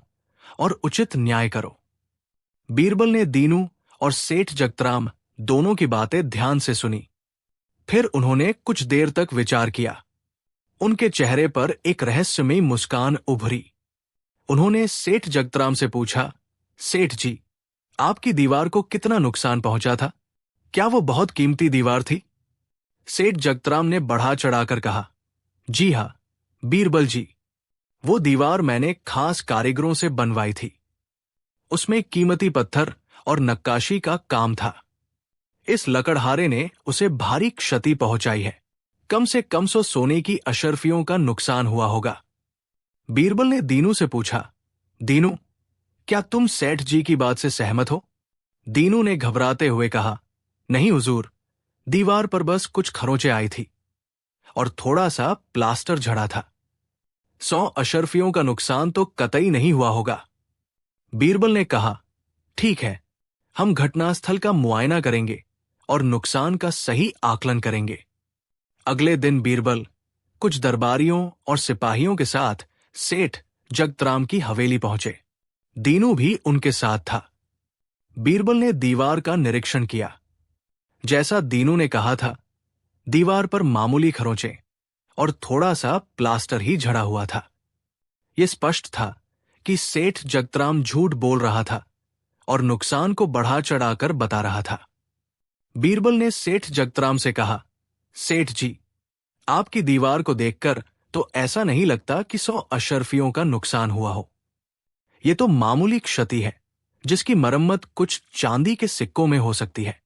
और उचित न्याय करो। बीरबल ने दीनू और सेठ जगतराम दोनों की बातें ध्यान से सुनी। फिर उन्होंने कुछ देर तक विचार किया। उनके चेहरे पर एक रहस्यमयी मुस्कान उभरी। उन्होंने सेठ जगतराम से पूछा, सेठ जी, आपकी दीवार को कितना नुकसान पहुंचा था? क्या वो बहुत कीमती दीवार थी? सेठ जगतराम ने बढ़ा चढ़ाकर कहा, जी हां बीरबल जी, वो दीवार मैंने खास कारीगरों से बनवाई थी। उसमें कीमती पत्थर और नक्काशी का काम था। इस लकड़हारे ने उसे भारी क्षति पहुंचाई है। कम से कम 100 सोने की अशर्फियों का नुकसान हुआ होगा। बीरबल ने दीनू से पूछा, दीनू, क्या तुम सेठ जी की बात से सहमत हो? दीनू ने घबराते हुए कहा, नहीं हुजूर, दीवार पर बस कुछ खरोंचें आई थी और थोड़ा सा प्लास्टर झड़ा था। 100 अशर्फियों का नुकसान तो कतई नहीं हुआ होगा। बीरबल ने कहा, ठीक है, हम घटनास्थल का मुआयना करेंगे और नुकसान का सही आकलन करेंगे। अगले दिन बीरबल कुछ दरबारियों और सिपाहियों के साथ सेठ जगतराम की हवेली पहुंचे। दीनू भी उनके साथ था। बीरबल ने दीवार का निरीक्षण किया। जैसा दीनू ने कहा था, दीवार पर मामूली खरोंचें और थोड़ा सा प्लास्टर ही झड़ा हुआ था। यह स्पष्ट था कि सेठ जगतराम झूठ बोल रहा था और नुकसान को बढ़ा चढ़ाकर बता रहा था। बीरबल ने सेठ जगतराम से कहा, सेठ जी, आपकी दीवार को देखकर तो ऐसा नहीं लगता कि 100 अशर्फियों का नुकसान हुआ हो। यह तो मामूली क्षति है जिसकी मरम्मत कुछ चांदी के सिक्कों में हो सकती है।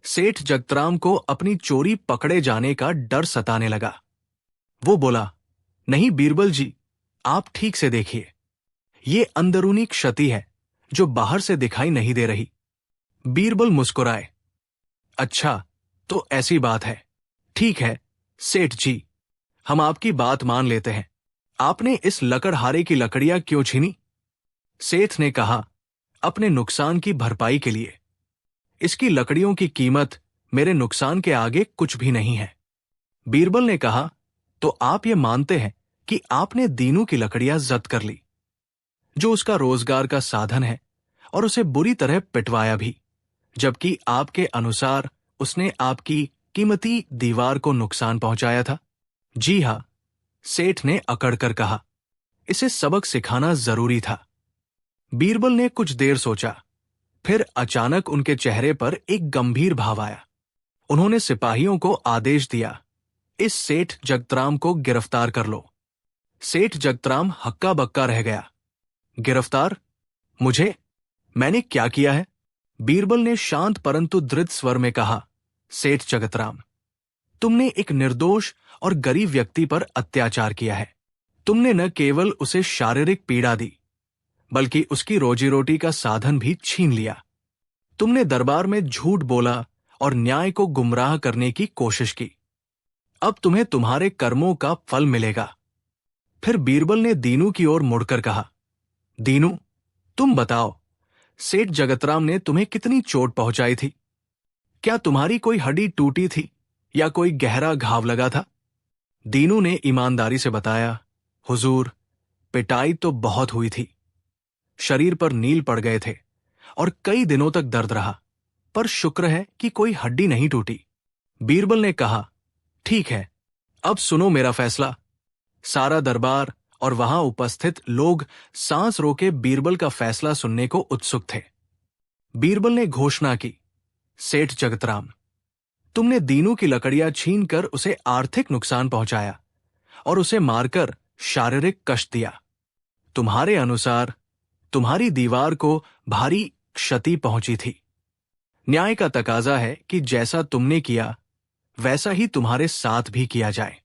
सेठ जगतराम को अपनी चोरी पकड़े जाने का डर सताने लगा। वो बोला, नहीं बीरबल जी, आप ठीक से देखिए, ये अंदरूनी क्षति है जो बाहर से दिखाई नहीं दे रही। बीरबल मुस्कुराए, अच्छा, तो ऐसी बात है। ठीक है सेठ जी, हम आपकी बात मान लेते हैं। आपने इस लकड़हारे की लकड़ियां क्यों छीनी? सेठ ने कहा, अपने नुकसान की भरपाई के लिए। इसकी लकड़ियों की कीमत मेरे नुकसान के आगे कुछ भी नहीं है। बीरबल ने कहा, तो आप ये मानते हैं कि आपने दीनू की लकड़ियां जब्त कर ली, जो उसका रोजगार का साधन है, और उसे बुरी तरह पिटवाया भी, जबकि आपके अनुसार उसने आपकी कीमती दीवार को नुकसान पहुंचाया था? जी हां, सेठ ने अकड़कर कहा। इसे सबक सिखाना जरूरी था। बीरबल ने कुछ देर सोचा, फिर अचानक उनके चेहरे पर एक गंभीर भाव आया। उन्होंने सिपाहियों को आदेश दिया, इस सेठ जगतराम को गिरफ्तार कर लो। सेठ जगतराम हक्का बक्का रह गया। गिरफ्तार? मुझे? मैंने क्या किया है? बीरबल ने शांत परंतु दृढ़ स्वर में कहा, सेठ जगतराम, तुमने एक निर्दोष और गरीब व्यक्ति पर अत्याचार किया है। तुमने न केवल उसे शारीरिक पीड़ा दी, बल्कि उसकी रोजी रोटी का साधन भी छीन लिया। तुमने दरबार में झूठ बोला और न्याय को गुमराह करने की कोशिश की। अब तुम्हें तुम्हारे कर्मों का फल मिलेगा। फिर बीरबल ने दीनू की ओर मुड़कर कहा, दीनू, तुम बताओ, सेठ जगतराम ने तुम्हें कितनी चोट पहुंचाई थी? क्या तुम्हारी कोई हड्डी टूटी थी या कोई गहरा घाव लगा था? दीनू ने ईमानदारी से बताया, हुजूर, पिटाई तो बहुत हुई थी। शरीर पर नील पड़ गए थे और कई दिनों तक दर्द रहा, पर शुक्र है कि कोई हड्डी नहीं टूटी। बीरबल ने कहा, ठीक है, अब सुनो मेरा फैसला। सारा दरबार और वहां उपस्थित लोग सांस रोके बीरबल का फैसला सुनने को उत्सुक थे। बीरबल ने घोषणा की, सेठ जगतराम, तुमने दीनू की लकड़ियां छीनकर उसे आर्थिक नुकसान पहुंचाया और उसे मारकर शारीरिक कष्ट दिया। तुम्हारे अनुसार तुम्हारी दीवार को भारी क्षति पहुंची थी। न्याय का तकाजा है कि जैसा तुमने किया वैसा ही तुम्हारे साथ भी किया जाए।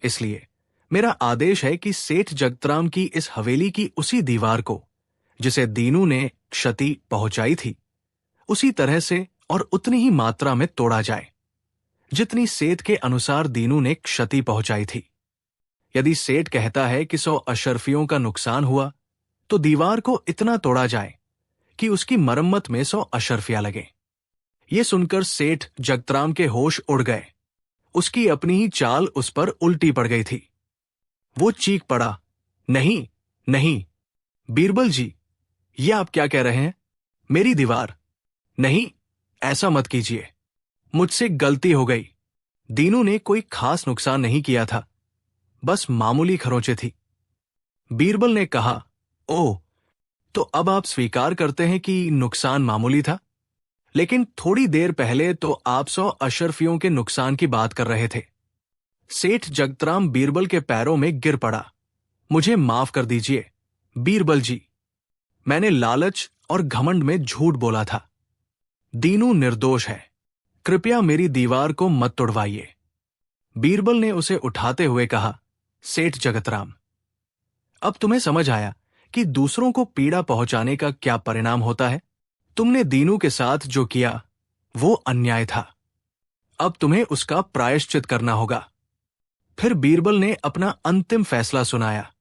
इसलिए मेरा आदेश है कि सेठ जगतराम की इस हवेली की उसी दीवार को जिसे दीनू ने क्षति पहुंचाई थी, उसी तरह से और उतनी ही मात्रा में तोड़ा जाए जितनी सेठ के अनुसार दीनू ने क्षति पहुंचाई थी। यदि सेठ कहता है कि 100 अशर्फियों का नुकसान हुआ, तो दीवार को इतना तोड़ा जाए कि उसकी मरम्मत में 100 अशर्फियां लगे। ये सुनकर सेठ जगतराम के होश उड़ गए। उसकी अपनी ही चाल उस पर उल्टी पड़ गई थी। वो चीख पड़ा, नहीं नहीं, बीरबल जी, ये आप क्या कह रहे हैं? मेरी दीवार? नहीं, ऐसा मत कीजिए। मुझसे गलती हो गई। दीनू ने कोई खास नुकसान नहीं किया था, बस मामूली खरोंचे थी। बीरबल ने कहा, ओह, तो अब आप स्वीकार करते हैं कि नुकसान मामूली था? लेकिन थोड़ी देर पहले तो आप 100 अशर्फियों के नुकसान की बात कर रहे थे। सेठ जगतराम बीरबल के पैरों में गिर पड़ा। मुझे माफ कर दीजिए बीरबल जी, मैंने लालच और घमंड में झूठ बोला था। दीनू निर्दोष है, कृपया मेरी दीवार को मत तोड़वाइए। बीरबल ने उसे उठाते हुए कहा, सेठ जगतराम, अब तुम्हें समझ आया कि दूसरों को पीड़ा पहुंचाने का क्या परिणाम होता है। तुमने दीनू के साथ जो किया वो अन्याय था। अब तुम्हें उसका प्रायश्चित करना होगा। फिर बीरबल ने अपना अंतिम फैसला सुनाया,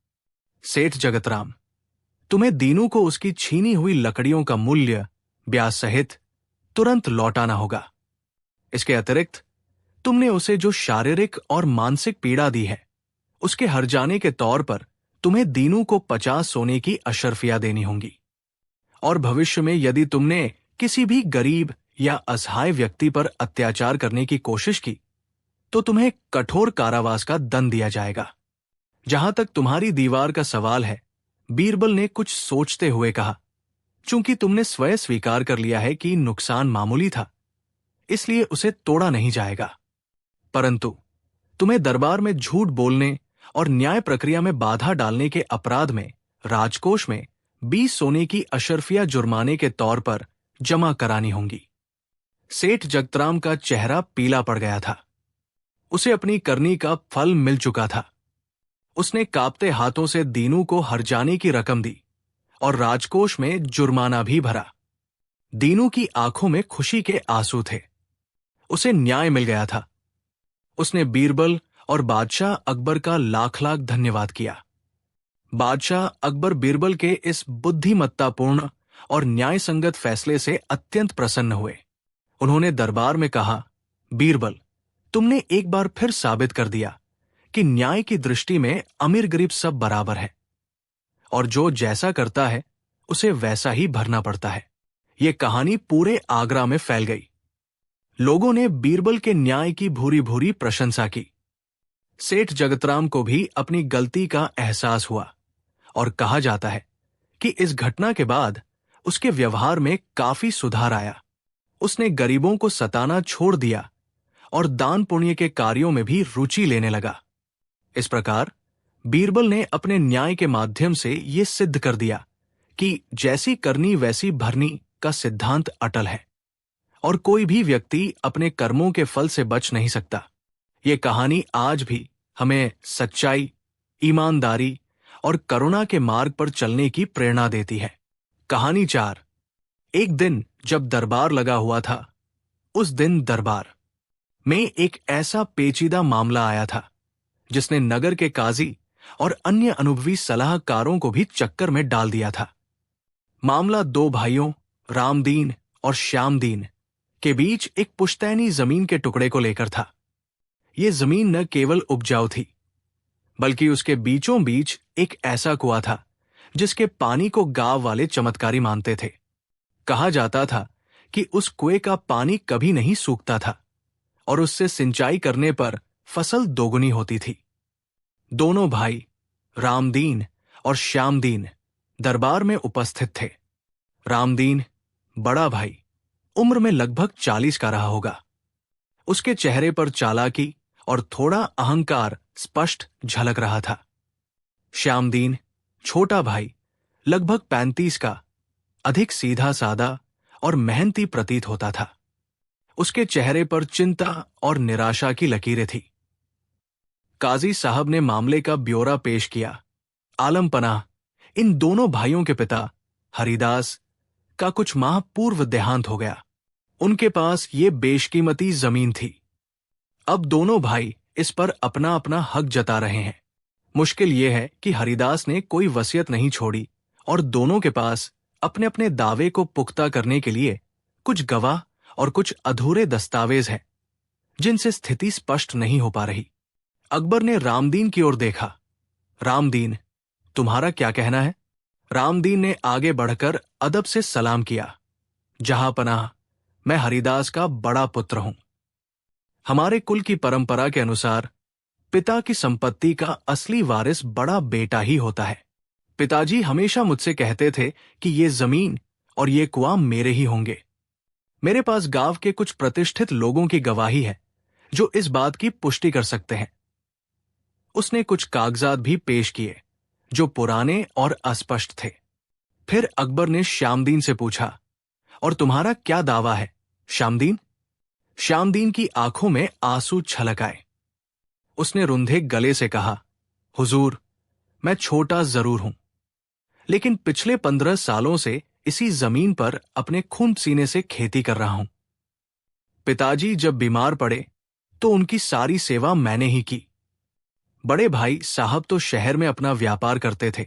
सेठ जगतराम, तुम्हें दीनू को उसकी छीनी हुई लकड़ियों का मूल्य ब्याज सहित तुरंत लौटाना होगा। इसके अतिरिक्त तुमने उसे जो शारीरिक और मानसिक पीड़ा दी है, उसके हर्जाने के तौर पर तुम्हें दीनू को 50 सोने की अशर्फियां देनी होंगी। और भविष्य में यदि तुमने किसी भी गरीब या असहाय व्यक्ति पर अत्याचार करने की कोशिश की, तो तुम्हें कठोर कारावास का दंड दिया जाएगा। जहां तक तुम्हारी दीवार का सवाल है, बीरबल ने कुछ सोचते हुए कहा, चूंकि तुमने स्वयं स्वीकार कर लिया है कि नुकसान मामूली था, इसलिए उसे तोड़ा नहीं जाएगा। परंतु तुम्हें दरबार में झूठ बोलने और न्याय प्रक्रिया में बाधा डालने के अपराध में राजकोष में 20 सोने की अशर्फिया जुर्माने के तौर पर जमा करानी होंगी। सेठ जगतराम का चेहरा पीला पड़ गया था। उसे अपनी करनी का फल मिल चुका था। उसने कांपते हाथों से दीनू को हर्जाने की रकम दी और राजकोष में जुर्माना भी भरा। दीनू की आंखों में खुशी के आंसू थे। उसे न्याय मिल गया था। उसने बीरबल और बादशाह अकबर का लाख लाख धन्यवाद किया। बादशाह अकबर बीरबल के इस बुद्धिमत्तापूर्ण और न्यायसंगत फैसले से अत्यंत प्रसन्न हुए। उन्होंने दरबार में कहा, बीरबल, तुमने एक बार फिर साबित कर दिया कि न्याय की दृष्टि में अमीर गरीब सब बराबर है और जो जैसा करता है उसे वैसा ही भरना पड़ता है। यह कहानी पूरे आगरा में फैल गई। लोगों ने बीरबल के न्याय की भूरी भूरी प्रशंसा की। सेठ जगतराम को भी अपनी गलती का एहसास हुआ और कहा जाता है कि इस घटना के बाद उसके व्यवहार में काफी सुधार आया। उसने गरीबों को सताना छोड़ दिया और दान पुण्य के कार्यों में भी रुचि लेने लगा। इस प्रकार बीरबल ने अपने न्याय के माध्यम से ये सिद्ध कर दिया कि जैसी करनी वैसी भरनी का सिद्धांत अटल है और कोई भी व्यक्ति अपने कर्मों के फल से बच नहीं सकता। ये कहानी आज भी हमें सच्चाई, ईमानदारी और करुणा के मार्ग पर चलने की प्रेरणा देती है। कहानी 4। एक दिन जब दरबार लगा हुआ था, उस दिन दरबार में एक ऐसा पेचीदा मामला आया था जिसने नगर के काजी और अन्य अनुभवी सलाहकारों को भी चक्कर में डाल दिया था। मामला 2 भाइयों रामदीन और श्यामदीन के बीच एक पुश्तैनी जमीन के टुकड़े को लेकर था। ये जमीन न केवल उपजाऊ थी, बल्कि उसके बीचों बीच एक ऐसा कुआं था जिसके पानी को गांव वाले चमत्कारी मानते थे। कहा जाता था कि उस कुएं का पानी कभी नहीं सूखता था और उससे सिंचाई करने पर फसल दोगुनी होती थी। दोनों भाई रामदीन और श्यामदीन दरबार में उपस्थित थे। रामदीन, बड़ा भाई, उम्र में लगभग 40 का रहा होगा। उसके चेहरे पर चालाकी और थोड़ा अहंकार स्पष्ट झलक रहा था। श्यामदीन, छोटा भाई, लगभग 35 का, अधिक सीधा सादा और मेहनती प्रतीत होता था। उसके चेहरे पर चिंता और निराशा की लकीरें थी। काजी साहब ने मामले का ब्यौरा पेश किया। आलम पनाह, इन दोनों भाइयों के पिता हरिदास का कुछ माह पूर्व देहांत हो गया। उनके पास ये बेशकीमती जमीन थी। अब दोनों भाई इस पर अपना अपना हक जता रहे हैं। मुश्किल यह है कि हरिदास ने कोई वसीयत नहीं छोड़ी और दोनों के पास अपने अपने दावे को पुख्ता करने के लिए कुछ गवाह और कुछ अधूरे दस्तावेज हैं जिनसे स्थिति स्पष्ट नहीं हो पा रही। अकबर ने रामदीन की ओर देखा। रामदीन, तुम्हारा क्या कहना है? रामदीन ने आगे बढ़कर अदब से सलाम किया। जहां पनाह, मैं हरिदास का बड़ा पुत्र हूं। हमारे कुल की परंपरा के अनुसार पिता की संपत्ति का असली वारिस बड़ा बेटा ही होता है। पिताजी हमेशा मुझसे कहते थे कि ये जमीन और ये कुआं मेरे ही होंगे। मेरे पास गांव के कुछ प्रतिष्ठित लोगों की गवाही है जो इस बात की पुष्टि कर सकते हैं। उसने कुछ कागजात भी पेश किए जो पुराने और अस्पष्ट थे। फिर अकबर ने श्यामदीन से पूछा, और तुम्हारा क्या दावा है श्यामदीन? श्यामदीन की आंखों में आंसू छलक आए। उसने रुंधे गले से कहा, हुजूर, मैं छोटा जरूर हूं, लेकिन पिछले 15 सालों से इसी जमीन पर अपने खून सीने से खेती कर रहा हूं। पिताजी जब बीमार पड़े तो उनकी सारी सेवा मैंने ही की। बड़े भाई साहब तो शहर में अपना व्यापार करते थे।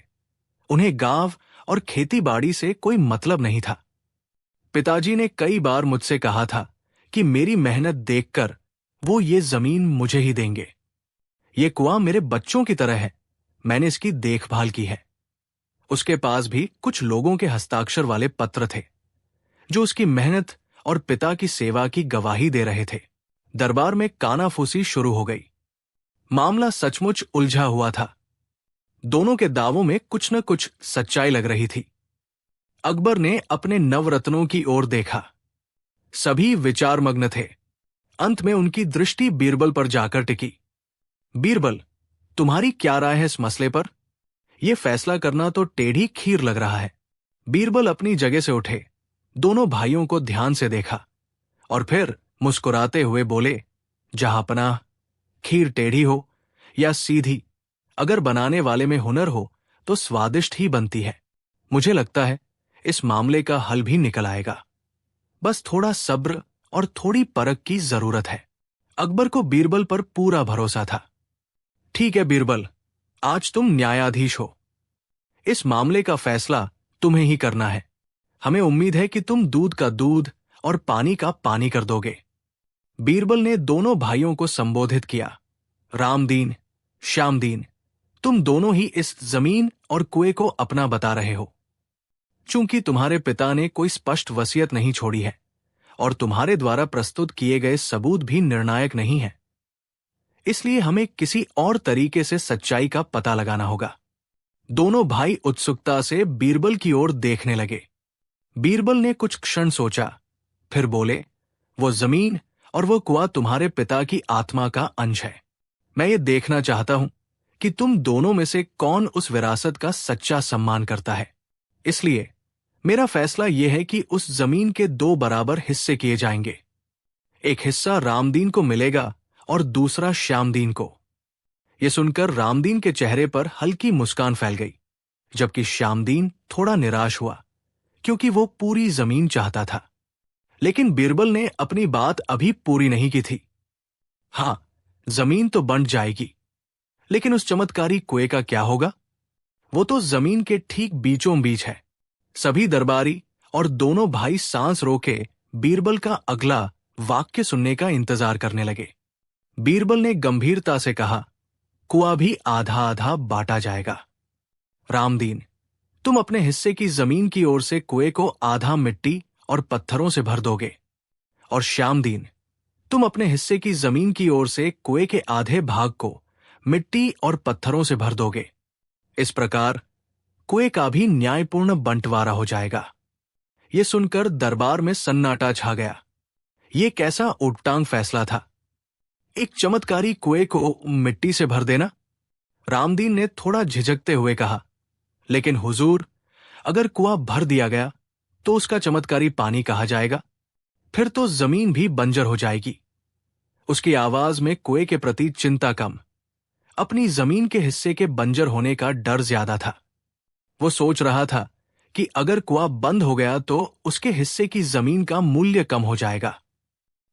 उन्हें गांव और खेती बाड़ी से कोई मतलब नहीं था। पिताजी ने कई बार मुझसे कहा था कि मेरी मेहनत देखकर वो ये जमीन मुझे ही देंगे। ये कुआं मेरे बच्चों की तरह है, मैंने इसकी देखभाल की है। उसके पास भी कुछ लोगों के हस्ताक्षर वाले पत्र थे जो उसकी मेहनत और पिता की सेवा की गवाही दे रहे थे। दरबार में कानाफूसी शुरू हो गई। मामला सचमुच उलझा हुआ था। दोनों के दावों में कुछ न कुछ सच्चाई लग रही थी। अकबर ने अपने नवरत्नों की ओर देखा। सभी विचारमग्न थे। अंत में उनकी दृष्टि बीरबल पर जाकर टिकी। बीरबल, तुम्हारी क्या राय है इस मसले पर? यह फैसला करना तो टेढ़ी खीर लग रहा है। बीरबल अपनी जगह से उठे, दोनों भाइयों को ध्यान से देखा और फिर मुस्कुराते हुए बोले, जहांपनाह, खीर टेढ़ी हो या सीधी, अगर बनाने वाले में हुनर हो तो स्वादिष्ट ही बनती है। मुझे लगता है इस मामले का हल भी निकल आएगा। बस थोड़ा सब्र और थोड़ी परख की जरूरत है। अकबर को बीरबल पर पूरा भरोसा था। ठीक है बीरबल, आज तुम न्यायाधीश हो। इस मामले का फैसला तुम्हें ही करना है। हमें उम्मीद है कि तुम दूध का दूध और पानी का पानी कर दोगे। बीरबल ने दोनों भाइयों को संबोधित किया। रामदीन, श्यामदीन, तुम दोनों ही इस जमीन और कुएं को अपना बता रहे हो। चूंकि तुम्हारे पिता ने कोई स्पष्ट वसीयत नहीं छोड़ी है और तुम्हारे द्वारा प्रस्तुत किए गए सबूत भी निर्णायक नहीं है। इसलिए हमें किसी और तरीके से सच्चाई का पता लगाना होगा। दोनों भाई उत्सुकता से बीरबल की ओर देखने लगे। बीरबल ने कुछ क्षण सोचा, फिर बोले, वो जमीन और वो कुआं तुम्हारे पिता की आत्मा का अंश है। मैं ये देखना चाहता हूं कि तुम दोनों में से कौन उस विरासत का सच्चा सम्मान करता है। इसलिए मेरा फैसला यह है कि उस जमीन के 2 बराबर हिस्से किए जाएंगे। एक हिस्सा रामदीन को मिलेगा और दूसरा श्यामदीन को। यह सुनकर रामदीन के चेहरे पर हल्की मुस्कान फैल गई, जबकि श्यामदीन थोड़ा निराश हुआ, क्योंकि वो पूरी जमीन चाहता था। लेकिन बीरबल ने अपनी बात अभी पूरी नहीं की थी। हां, जमीन तो बंट जाएगी, लेकिन उस चमत्कारी कुएं का क्या होगा? वो तो जमीन के ठीक बीचों बीच है। सभी दरबारी और दोनों भाई सांस रोके बीरबल का अगला वाक्य सुनने का इंतजार करने लगे। बीरबल ने गंभीरता से कहा, कुआं भी आधा आधा बांटा जाएगा। रामदीन, तुम अपने हिस्से की जमीन की ओर से कुएं को आधा मिट्टी और पत्थरों से भर दोगे, और श्यामदीन, तुम अपने हिस्से की जमीन की ओर से कुएं के आधे भाग को मिट्टी और पत्थरों से भर दोगे। इस प्रकार कुएं का भी न्यायपूर्ण बंटवारा हो जाएगा। यह सुनकर दरबार में सन्नाटा छा गया। यह कैसा उटटांग फैसला था? एक चमत्कारी कुएं को मिट्टी से भर देना? रामदीन ने थोड़ा झिझकते हुए कहा, लेकिन हुजूर, अगर कुआं भर दिया गया तो उसका चमत्कारी पानी कहा जाएगा? फिर तो जमीन भी बंजर हो जाएगी। उसकी आवाज में कुएं के प्रति चिंता कम, अपनी जमीन के हिस्से के बंजर होने का डर ज्यादा था। वो सोच रहा था कि अगर कुआं बंद हो गया तो उसके हिस्से की जमीन का मूल्य कम हो जाएगा।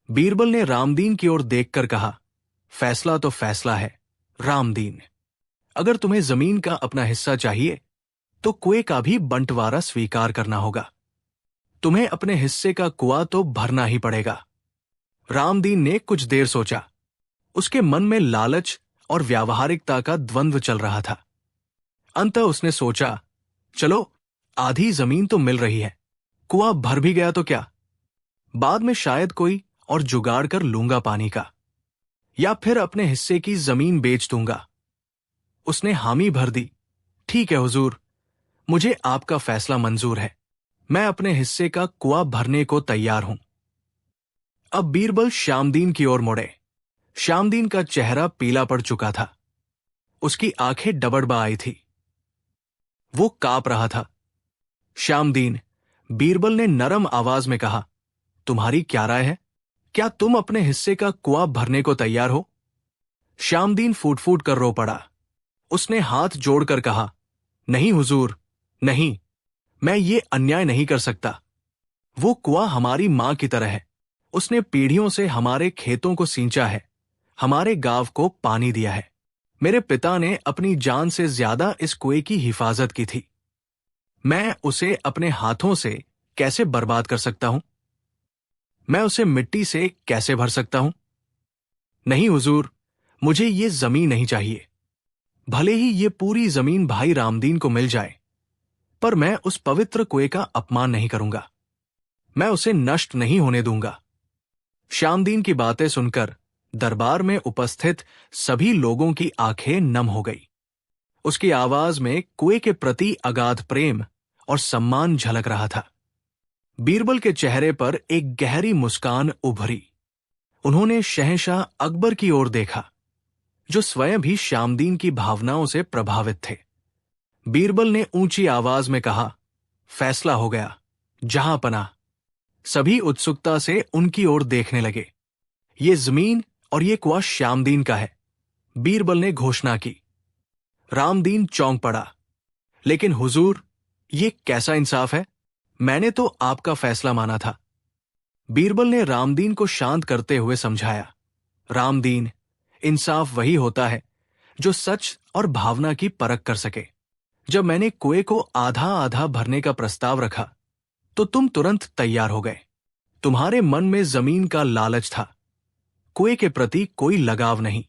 बीरबल ने रामदीन की ओर देखकर कहा, फैसला तो फैसला है रामदीन। अगर तुम्हें जमीन का अपना हिस्सा चाहिए तो कुएं का भी बंटवारा स्वीकार करना होगा। तुम्हें अपने हिस्से का कुआं तो भरना ही पड़ेगा। रामदीन ने कुछ देर सोचा। उसके मन में लालच और व्यावहारिकता का द्वंद्व चल रहा था। अंततः उसने सोचा, चलो, आधी जमीन तो मिल रही है, कुआं भर भी गया तो क्या, बाद में शायद कोई और जुगाड़ कर लूंगा पानी का, या फिर अपने हिस्से की जमीन बेच दूंगा। उसने हामी भर दी। ठीक है हुजूर, मुझे आपका फैसला मंजूर है। मैं अपने हिस्से का कुआं भरने को तैयार हूं। अब बीरबल श्यामदीन की ओर मुड़े। श्यामदीन का चेहरा पीला पड़ चुका था। उसकी आंखें डबडबा आई थी। वो कांप रहा था। श्यामदीन, बीरबल ने नरम आवाज में कहा, तुम्हारी क्या राय है? क्या तुम अपने हिस्से का कुआं भरने को तैयार हो? श्यामदीन फूट फूट कर रो पड़ा। उसने हाथ जोड़कर कहा, नहीं हुजूर, नहीं, मैं ये अन्याय नहीं कर सकता। वो कुआं हमारी मां की तरह है। उसने पीढ़ियों से हमारे खेतों को सींचा है, हमारे गांव को पानी दिया है। मेरे पिता ने अपनी जान से ज्यादा इस कुएं की हिफाजत की थी। मैं उसे अपने हाथों से कैसे बर्बाद कर सकता हूं? मैं उसे मिट्टी से कैसे भर सकता हूं? नहीं हुजूर, मुझे ये जमीन नहीं चाहिए। भले ही ये पूरी जमीन भाई रामदीन को मिल जाए, पर मैं उस पवित्र कुएं का अपमान नहीं करूंगा। मैं उसे नष्ट नहीं होने दूंगा। श्यामदीन की बातें सुनकर दरबार में उपस्थित सभी लोगों की आंखें नम हो गई। उसकी आवाज में कुएं के प्रति अगाध प्रेम और सम्मान झलक रहा था। बीरबल के चेहरे पर एक गहरी मुस्कान उभरी। उन्होंने शहंशाह अकबर की ओर देखा, जो स्वयं भी श्यामदीन की भावनाओं से प्रभावित थे। बीरबल ने ऊंची आवाज में कहा, फैसला हो गया, जहां पनाह। सभी उत्सुकता से उनकी ओर देखने लगे। ये जमीन और ये कुआं श्यामदीन का है, बीरबल ने घोषणा की। रामदीन चौंक पड़ा। लेकिन हुजूर, ये कैसा इंसाफ है? मैंने तो आपका फैसला माना था। बीरबल ने रामदीन को शांत करते हुए समझाया, रामदीन, इंसाफ वही होता है जो सच और भावना की परख कर सके। जब मैंने कुएं को आधा आधा भरने का प्रस्ताव रखा तो तुम तुरंत तैयार हो गए। तुम्हारे मन में जमीन का लालच था, कुएं के प्रति कोई लगाव नहीं।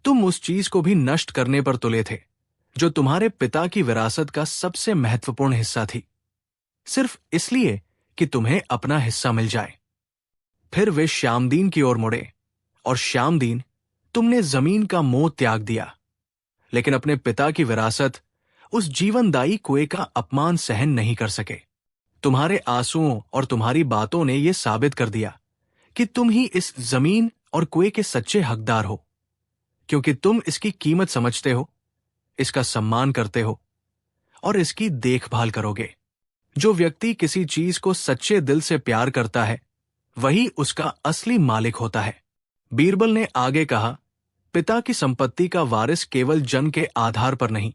तुम उस चीज को भी नष्ट करने पर तुले थे जो तुम्हारे पिता की विरासत का सबसे महत्वपूर्ण हिस्सा थी, सिर्फ इसलिए कि तुम्हें अपना हिस्सा मिल जाए। फिर वे श्यामदीन की ओर मुड़े, और श्यामदीन, तुमने जमीन का मोह त्याग दिया, लेकिन अपने पिता की विरासत, उस जीवनदायी कुएं का अपमान सहन नहीं कर सके। तुम्हारे आंसुओं और तुम्हारी बातों ने यह साबित कर दिया कि तुम ही इस जमीन और कुएं के सच्चे हकदार हो, क्योंकि तुम इसकी कीमत समझते हो, इसका सम्मान करते हो और इसकी देखभाल करोगे। जो व्यक्ति किसी चीज को सच्चे दिल से प्यार करता है, वही उसका असली मालिक होता है। बीरबल ने आगे कहा, पिता की संपत्ति का वारिस केवल जन्म के आधार पर नहीं,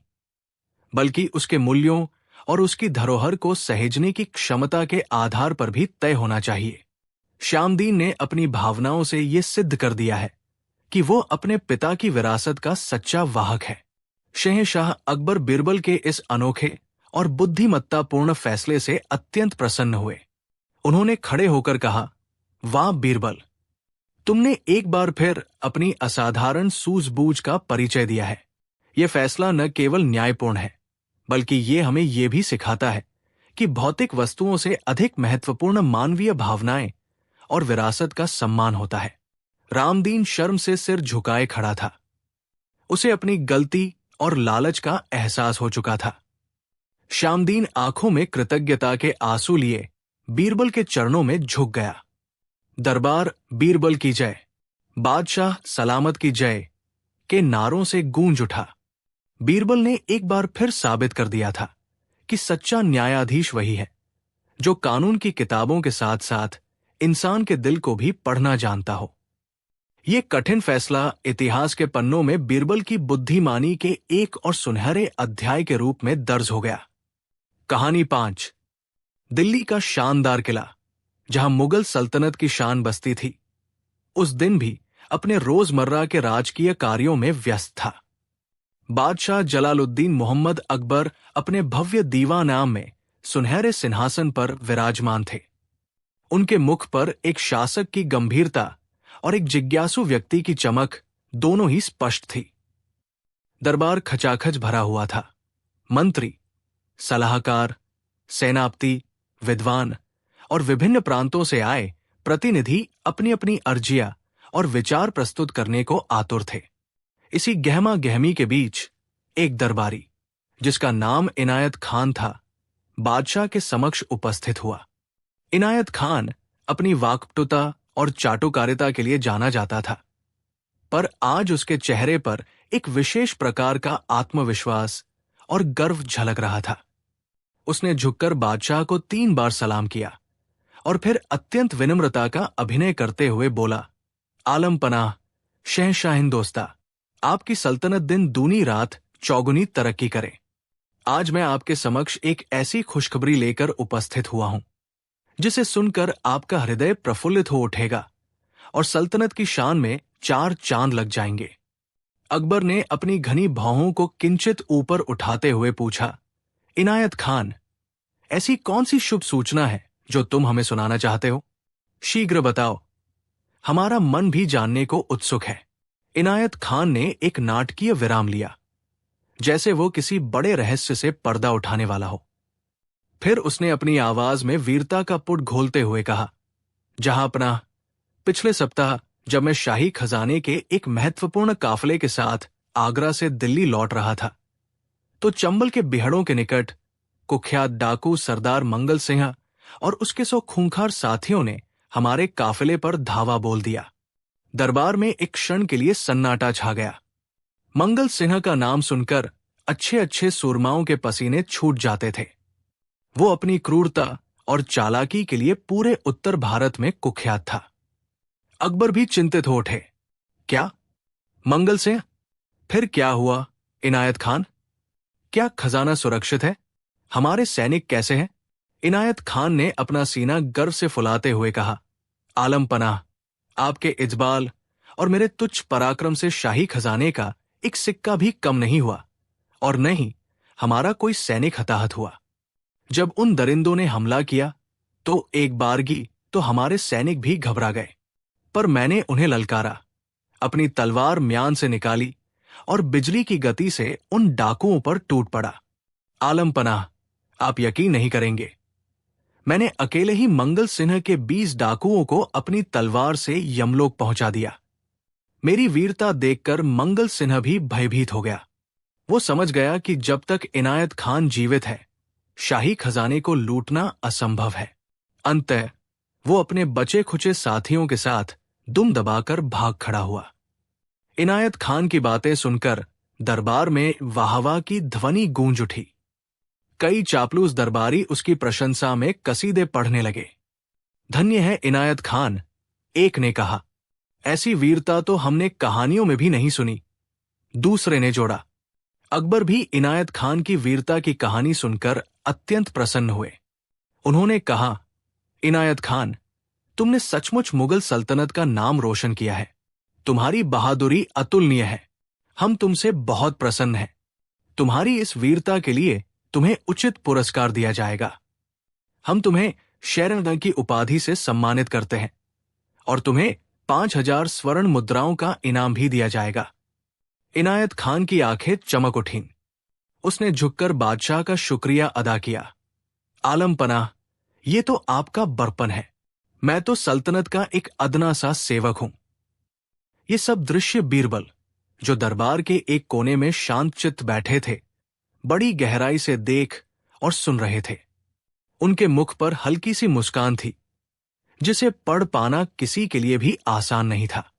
बल्कि उसके मूल्यों और उसकी धरोहर को सहेजने की क्षमता के आधार पर भी तय होना चाहिए। श्यामदीन ने अपनी भावनाओं से यह सिद्ध कर दिया है कि वो अपने पिता की विरासत का सच्चा वाहक है। शहंशाह अकबर बीरबल के इस अनोखे और बुद्धिमत्तापूर्ण फैसले से अत्यंत प्रसन्न हुए। उन्होंने खड़े होकर कहा, वाह बीरबल, तुमने एक बार फिर अपनी असाधारण सूझबूझ का परिचय दिया है। यह फैसला न केवल न्यायपूर्ण है, बल्कि ये हमें यह भी सिखाता है कि भौतिक वस्तुओं से अधिक महत्वपूर्ण मानवीय भावनाएं और विरासत का सम्मान होता है। रामदीन शर्म से सिर झुकाए खड़ा था। उसे अपनी गलती और लालच का एहसास हो चुका था। श्यामदीन आंखों में कृतज्ञता के आंसू लिए बीरबल के चरणों में झुक गया। दरबार बीरबल की जय, बादशाह सलामत की जय के नारों से गूंज उठा। बीरबल ने एक बार फिर साबित कर दिया था कि सच्चा न्यायाधीश वही है जो कानून की किताबों के साथ साथ इंसान के दिल को भी पढ़ना जानता हो। यह कठिन फैसला इतिहास के पन्नों में बीरबल की बुद्धिमानी के एक और सुनहरे अध्याय के रूप में दर्ज हो गया। कहानी 5। दिल्ली का शानदार किला, जहां मुगल सल्तनत की शान बसती थी, उस दिन भी अपने रोजमर्रा के राजकीय कार्यों में व्यस्त था। बादशाह जलालुद्दीन मोहम्मद अकबर अपने भव्य दीवानाम में सुनहरे सिंहासन पर विराजमान थे। उनके मुख पर एक शासक की गंभीरता और एक जिज्ञासु व्यक्ति की चमक दोनों ही स्पष्ट थी। दरबार खचाखच भरा हुआ था। मंत्री, सलाहकार, सेनापति, विद्वान और विभिन्न प्रांतों से आए प्रतिनिधि अपनी अपनी अर्जियां और विचार प्रस्तुत करने को आतुर थे। इसी गहमा गहमी के बीच एक दरबारी, जिसका नाम इनायत खान था, बादशाह के समक्ष उपस्थित हुआ। इनायत खान अपनी वाक्पटुता और चाटुकारिता के लिए जाना जाता था, पर आज उसके चेहरे पर एक विशेष प्रकार का आत्मविश्वास और गर्व झलक रहा था। उसने झुककर बादशाह को 3 बार सलाम किया और फिर अत्यंत विनम्रता का अभिनय करते हुए बोला, आलम पनाह शहंशाह हिंदोस्ता, आपकी सल्तनत दिन दूनी रात चौगुनी तरक्की करे। आज मैं आपके समक्ष एक ऐसी खुशखबरी लेकर उपस्थित हुआ हूं जिसे सुनकर आपका हृदय प्रफुल्लित हो उठेगा और सल्तनत की शान में 4 चांद लग जाएंगे। अकबर ने अपनी घनी भौहों को किंचित ऊपर उठाते हुए पूछा, इनायत खान, ऐसी कौन सी शुभ सूचना है जो तुम हमें सुनाना चाहते हो? शीघ्र बताओ, हमारा मन भी जानने को उत्सुक है। इनायत खान ने एक नाटकीय विराम लिया, जैसे वो किसी बड़े रहस्य से पर्दा उठाने वाला हो। फिर उसने अपनी आवाज में वीरता का पुट घोलते हुए कहा, जहांपनाह, पिछले सप्ताह जब मैं शाही खजाने के एक महत्वपूर्ण काफले के साथ आगरा से दिल्ली लौट रहा था, तो चंबल के बिहड़ों के निकट कुख्यात डाकू सरदार मंगल सिंह और उसके 100 खूंखार साथियों ने हमारे काफिले पर धावा बोल दिया। दरबार में एक क्षण के लिए सन्नाटा छा गया। मंगल सिंह का नाम सुनकर अच्छे अच्छे सूरमाओं के पसीने छूट जाते थे। वो अपनी क्रूरता और चालाकी के लिए पूरे उत्तर भारत में कुख्यात था। अकबर भी चिंतित हो उठे। क्या? मंगल सिंह? फिर क्या हुआ इनायत खान? क्या खजाना सुरक्षित है? हमारे सैनिक कैसे हैं? इनायत खान ने अपना सीना गर्व से फुलाते हुए कहा, आलम पनाह, आपके इजबाल और मेरे तुच्छ पराक्रम से शाही खजाने का एक सिक्का भी कम नहीं हुआ, और न ही हमारा कोई सैनिक हताहत हुआ। जब उन दरिंदों ने हमला किया तो एक बारगी तो हमारे सैनिक भी घबरा गए, पर मैंने उन्हें ललकारा, अपनी तलवार म्यान से निकाली और बिजली की गति से उन डाकुओं पर टूट पड़ा। आलम पनाह, आप यकीन नहीं करेंगे, मैंने अकेले ही मंगल सिन्हा के 20 डाकुओं को अपनी तलवार से यमलोक पहुंचा दिया। मेरी वीरता देखकर मंगल सिन्हा भी भयभीत हो गया। वो समझ गया कि जब तक इनायत खान जीवित है, शाही खजाने को लूटना असंभव है। अंततः वो अपने बचे खुचे साथियों के साथ दुम दबाकर भाग खड़ा हुआ। इनायत खान की बातें सुनकर दरबार में वाहवाह की ध्वनि गूंज उठी। कई चापलूस दरबारी उसकी प्रशंसा में कसीदे पढ़ने लगे। धन्य है इनायत खान, एक ने कहा। ऐसी वीरता तो हमने कहानियों में भी नहीं सुनी। दूसरे ने जोड़ा। अकबर भी इनायत खान की वीरता की कहानी सुनकर अत्यंत प्रसन्न हुए। उन्होंने कहा, इनायत खान, तुमने सचमुच मुगल सल्तनत का नाम रोशन किया है। तुम्हारी बहादुरी अतुलनीय है। हम तुमसे बहुत प्रसन्न हैं। तुम्हारी इस वीरता के लिए तुम्हें उचित पुरस्कार दिया जाएगा। हम तुम्हें शेरगढ़ की उपाधि से सम्मानित करते हैं और तुम्हें 5000 स्वर्ण मुद्राओं का इनाम भी दिया जाएगा। इनायत खान की आंखें चमक उठीं। उसने झुककर बादशाह का शुक्रिया अदा किया। आलम पनाह, ये तो आपका बड़पन है। मैं तो सल्तनत का एक अदना सा सेवक हूं। ये सब दृश्य बीरबल, जो दरबार के एक कोने में शांतचित्त बैठे थे, बड़ी गहराई से देख और सुन रहे थे। उनके मुख पर हल्की सी मुस्कान थी, जिसे पढ़ पाना किसी के लिए भी आसान नहीं था।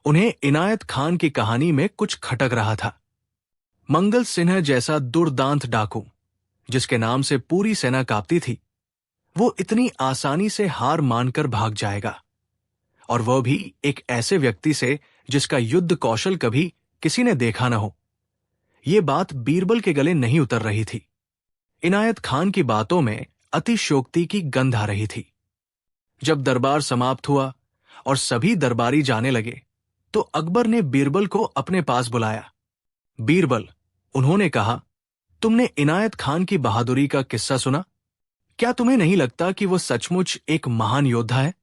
उन्हें इनायत खान की कहानी में कुछ खटक रहा था। मंगल सिन्हा जैसा दुर्दांत डाकू, जिसके नाम से पूरी सेना कांपती थी, वो इतनी आसानी से हार मानकर भाग जाएगा, और वह भी एक ऐसे व्यक्ति से जिसका युद्ध कौशल कभी किसी ने देखा न हो। ये बात बीरबल के गले नहीं उतर रही थी। इनायत खान की बातों में अतिशयोक्ति की गंध आ रही थी। जब दरबार समाप्त हुआ और सभी दरबारी जाने लगे, तो अकबर ने बीरबल को अपने पास बुलाया। बीरबल, उन्होंने कहा, तुमने इनायत खान की बहादुरी का किस्सा सुना? क्या तुम्हें नहीं लगता कि वो सचमुच एक महान योद्धा है?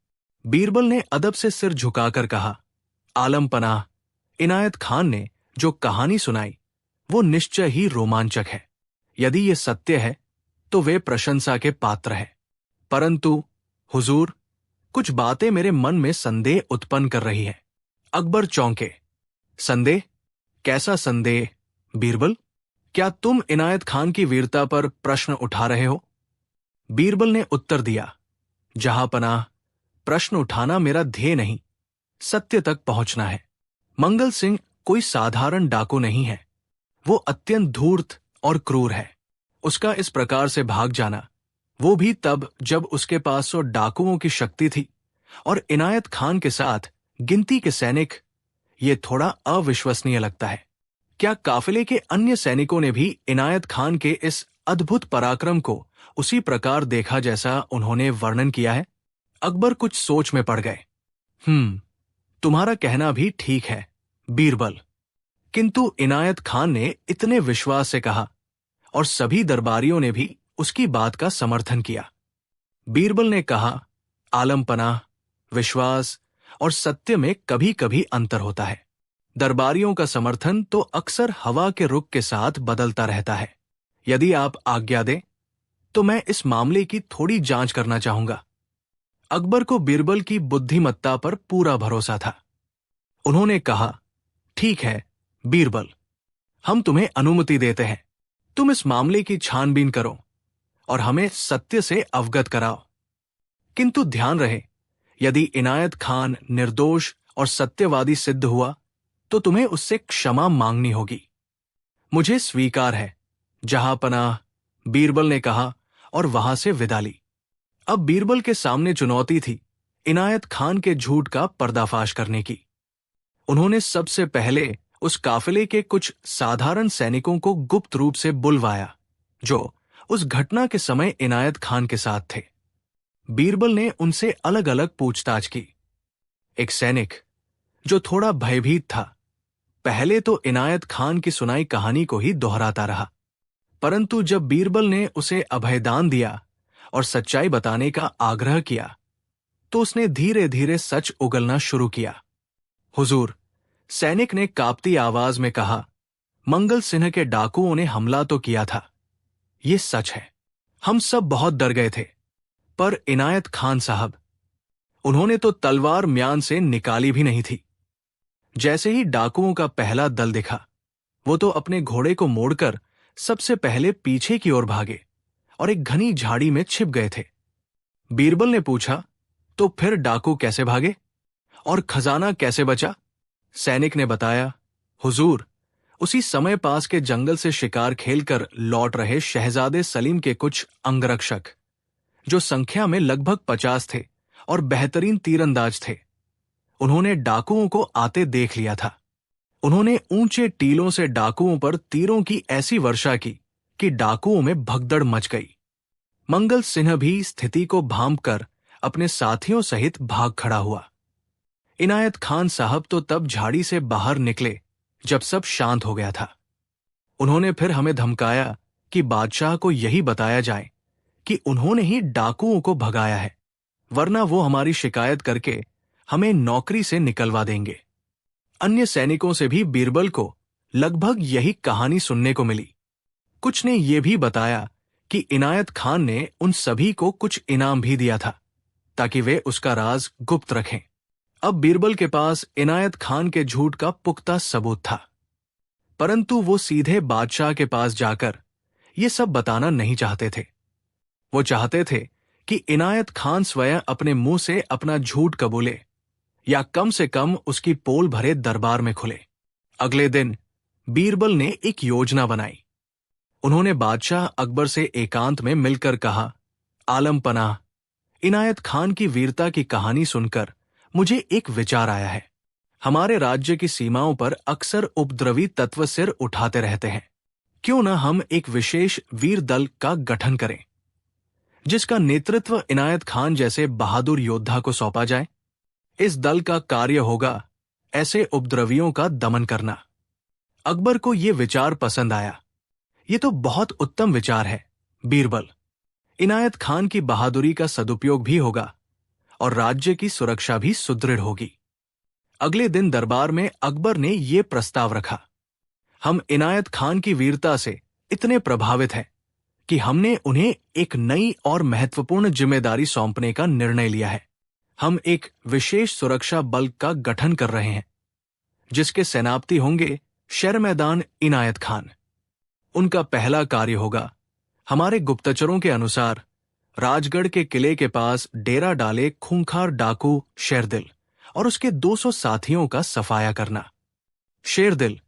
बीरबल ने अदब से सिर झुकाकर कहा, आलम पनाह, इनायत खान ने जो कहानी सुनाई वो निश्चय ही रोमांचक है। यदि ये सत्य है तो वे प्रशंसा के पात्र है। परंतु हुजूर, कुछ बातें मेरे मन में संदेह उत्पन्न कर रही है। अकबर चौंके। संदेह? कैसा संदेह बीरबल? क्या तुम इनायत खान की वीरता पर प्रश्न उठा रहे हो? बीरबल ने उत्तर दिया, जहांपनाह, प्रश्न उठाना मेरा ध्येय नहीं, सत्य तक पहुंचना है। मंगल सिंह कोई साधारण डाकू नहीं है। वो अत्यंत धूर्त और क्रूर है। उसका इस प्रकार से भाग जाना, वो भी तब जब उसके पास 100 डाकुओं की शक्ति थी और इनायत खान के साथ गिनती के सैनिक, ये थोड़ा अविश्वसनीय लगता है। क्या काफिले के अन्य सैनिकों ने भी इनायत खान के इस अद्भुत पराक्रम को उसी प्रकार देखा जैसा उन्होंने वर्णन किया है? अकबर कुछ सोच में पड़ गए। तुम्हारा कहना भी ठीक है बीरबल, किंतु इनायत खान ने इतने विश्वास से कहा और सभी दरबारियों ने भी उसकी बात का समर्थन किया। बीरबल ने कहा, आलम पनाह, विश्वास और सत्य में कभी कभी अंतर होता है। दरबारियों का समर्थन तो अक्सर हवा के रुख के साथ बदलता रहता है। यदि आप आज्ञा दें तो मैं इस मामले की थोड़ी जांच करना चाहूंगा। अकबर को बीरबल की बुद्धिमत्ता पर पूरा भरोसा था। उन्होंने कहा, ठीक है बीरबल, हम तुम्हें अनुमति देते हैं। तुम इस मामले की छानबीन करो और हमें सत्य से अवगत कराओ। किंतु ध्यान रहे, यदि इनायत खान निर्दोष और सत्यवादी सिद्ध हुआ तो तुम्हें उससे क्षमा मांगनी होगी। मुझे स्वीकार है, जहांपनाह, बीरबल ने कहा और वहां से विदा ली। अब बीरबल के सामने चुनौती थी इनायत खान के झूठ का पर्दाफाश करने की। उन्होंने सबसे पहले उस काफिले के कुछ साधारण सैनिकों को गुप्त रूप से बुलवाया, जो उस घटना के समय इनायत खान के साथ थे। बीरबल ने उनसे अलग अलग पूछताछ की। एक सैनिक, जो थोड़ा भयभीत था, पहले तो इनायत खान की सुनाई कहानी को ही दोहराता रहा, परंतु जब बीरबल ने उसे अभयदान दिया और सच्चाई बताने का आग्रह किया, तो उसने धीरे धीरे सच उगलना शुरू किया। हुजूर, सैनिक ने कांपती आवाज में कहा, मंगल सिन्हा के डाकुओं ने हमला तो किया था, ये सच है। हम सब बहुत डर गए थे। पर इनायत खान साहब, उन्होंने तो तलवार म्यान से निकाली भी नहीं थी। जैसे ही डाकुओं का पहला दल दिखा, वो तो अपने घोड़े को मोड़कर सबसे पहले पीछे की ओर भागे और एक घनी झाड़ी में छिप गए थे। बीरबल ने पूछा, तो फिर डाकू कैसे भागे और खजाना कैसे बचा? सैनिक ने बताया, हुजूर, उसी समय पास के जंगल से शिकार खेलकर लौट रहे शहजादे सलीम के कुछ अंगरक्षक, जो संख्या में लगभग 50 थे और बेहतरीन तीरंदाज थे, उन्होंने डाकुओं को आते देख लिया था। उन्होंने ऊंचे टीलों से डाकुओं पर तीरों की ऐसी वर्षा की कि डाकुओं में भगदड़ मच गई। मंगल सिंह भी स्थिति को भांपकर अपने साथियों सहित भाग खड़ा हुआ। इनायत खान साहब तो तब झाड़ी से बाहर निकले जब सब शांत हो गया था। उन्होंने फिर हमें धमकाया कि बादशाह को यही बताया जाए कि उन्होंने ही डाकुओं को भगाया है, वरना वो हमारी शिकायत करके हमें नौकरी से निकलवा देंगे। अन्य सैनिकों से भी बीरबल को लगभग यही कहानी सुनने को मिली। कुछ ने यह भी बताया कि इनायत खान ने उन सभी को कुछ इनाम भी दिया था ताकि वे उसका राज गुप्त रखें। अब बीरबल के पास इनायत खान के झूठ का पुख्ता सबूत था, परंतु वो सीधे बादशाह के पास जाकर ये सब बताना नहीं चाहते थे। वो चाहते थे कि इनायत खान स्वयं अपने मुंह से अपना झूठ कबूले या कम से कम उसकी पोल भरे दरबार में खुले। अगले दिन बीरबल ने एक योजना बनाई। उन्होंने बादशाह अकबर से एकांत में मिलकर कहा, आलम पनाह, इनायत खान की वीरता की कहानी सुनकर मुझे एक विचार आया है। हमारे राज्य की सीमाओं पर अक्सर उपद्रवी तत्व सिर उठाते रहते हैं। क्यों न हम एक विशेष वीर दल का गठन करें, जिसका नेतृत्व इनायत खान जैसे बहादुर योद्धा को सौंपा जाए। इस दल का कार्य होगा ऐसे उपद्रवियों का दमन करना। अकबर को यह विचार पसंद आया। ये तो बहुत उत्तम विचार है बीरबल। इनायत खान की बहादुरी का सदुपयोग भी होगा और राज्य की सुरक्षा भी सुदृढ़ होगी। अगले दिन दरबार में अकबर ने यह प्रस्ताव रखा, हम इनायत खान की वीरता से इतने प्रभावित हैं कि हमने उन्हें एक नई और महत्वपूर्ण जिम्मेदारी सौंपने का निर्णय लिया है। हम एक विशेष सुरक्षा बल का गठन कर रहे हैं, जिसके सेनापति होंगे शेर मैदान इनायत खान। उनका पहला कार्य होगा हमारे गुप्तचरों के अनुसार राजगढ़ के किले के पास डेरा डाले खूंखार डाकू शेरदिल और उसके 200 साथियों का सफाया करना। शेरदिल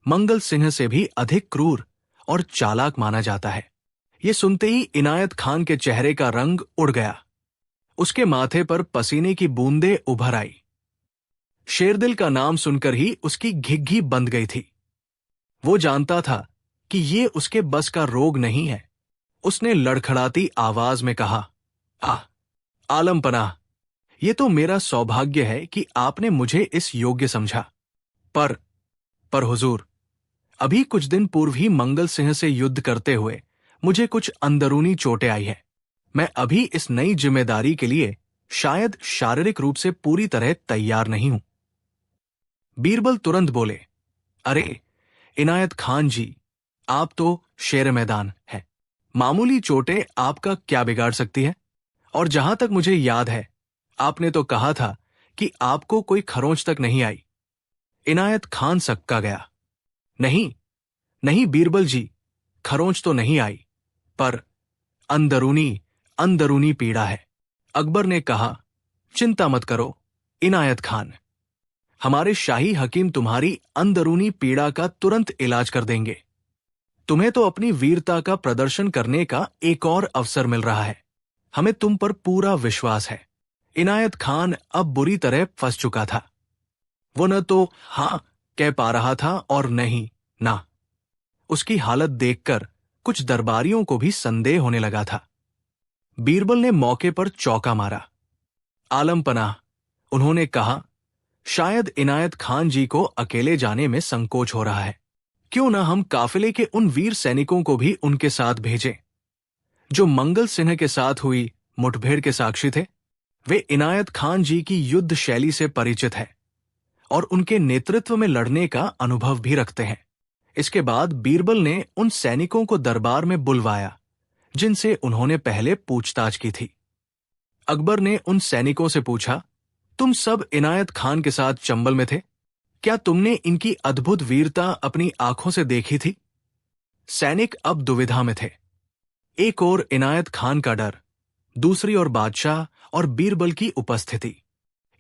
मंगल सिंह से भी अधिक क्रूर और चालाक माना जाता है। ये सुनते ही इनायत खान के चेहरे का रंग उड़ गया। उसके माथे पर पसीने की बूंदें उभर आई। शेरदिल का नाम सुनकर ही उसकी घिघी बंद गई थी। वो जानता था कि ये उसके बस का रोग नहीं है। उसने लड़खड़ाती आवाज में कहा, आलम पनाह, ये तो मेरा सौभाग्य है कि आपने मुझे इस योग्य समझा। पर हुजूर, अभी कुछ दिन पूर्व ही मंगल सिंह से युद्ध करते हुए मुझे कुछ अंदरूनी चोटें आई है। मैं अभी इस नई जिम्मेदारी के लिए शायद शारीरिक रूप से पूरी तरह तैयार नहीं हूं। बीरबल तुरंत बोले, अरे इनायत खान जी, आप तो शेर मैदान है। मामूली चोटें आपका क्या बिगाड़ सकती है? और जहां तक मुझे याद है, आपने तो कहा था कि आपको कोई खरोंच तक नहीं आई। इनायत खान सक्का गया। नहीं बीरबल जी, खरोंच तो नहीं आई, पर अंदरूनी पीड़ा है। अकबर ने कहा, चिंता मत करो इनायत खान, हमारे शाही हकीम तुम्हारी अंदरूनी पीड़ा का तुरंत इलाज कर देंगे। तुम्हें तो अपनी वीरता का प्रदर्शन करने का एक और अवसर मिल रहा है। हमें तुम पर पूरा विश्वास है। इनायत खान अब बुरी तरह फंस चुका था। वो न तो हां कह पा रहा था और नहीं ना। उसकी हालत देखकर कुछ दरबारियों को भी संदेह होने लगा था। बीरबल ने मौके पर चौका मारा। आलम पनाह, उन्होंने कहा, शायद इनायत खान जी को अकेले जाने में संकोच हो रहा है। क्यों न हम काफिले के उन वीर सैनिकों को भी उनके साथ भेजें जो मंगल सिंह के साथ हुई मुठभेड़ के साक्षी थे। वे इनायत खान जी की युद्ध शैली से परिचित है और उनके नेतृत्व में लड़ने का अनुभव भी रखते हैं। इसके बाद बीरबल ने उन सैनिकों को दरबार में बुलवाया जिनसे उन्होंने पहले पूछताछ की थी। अकबर ने उन सैनिकों से पूछा, तुम सब इनायत खान के साथ चंबल में थे? क्या तुमने इनकी अद्भुत वीरता अपनी आंखों से देखी थी? सैनिक अब दुविधा में थे। एक ओर इनायत खान का डर, दूसरी ओर बादशाह और बीरबल की उपस्थिति।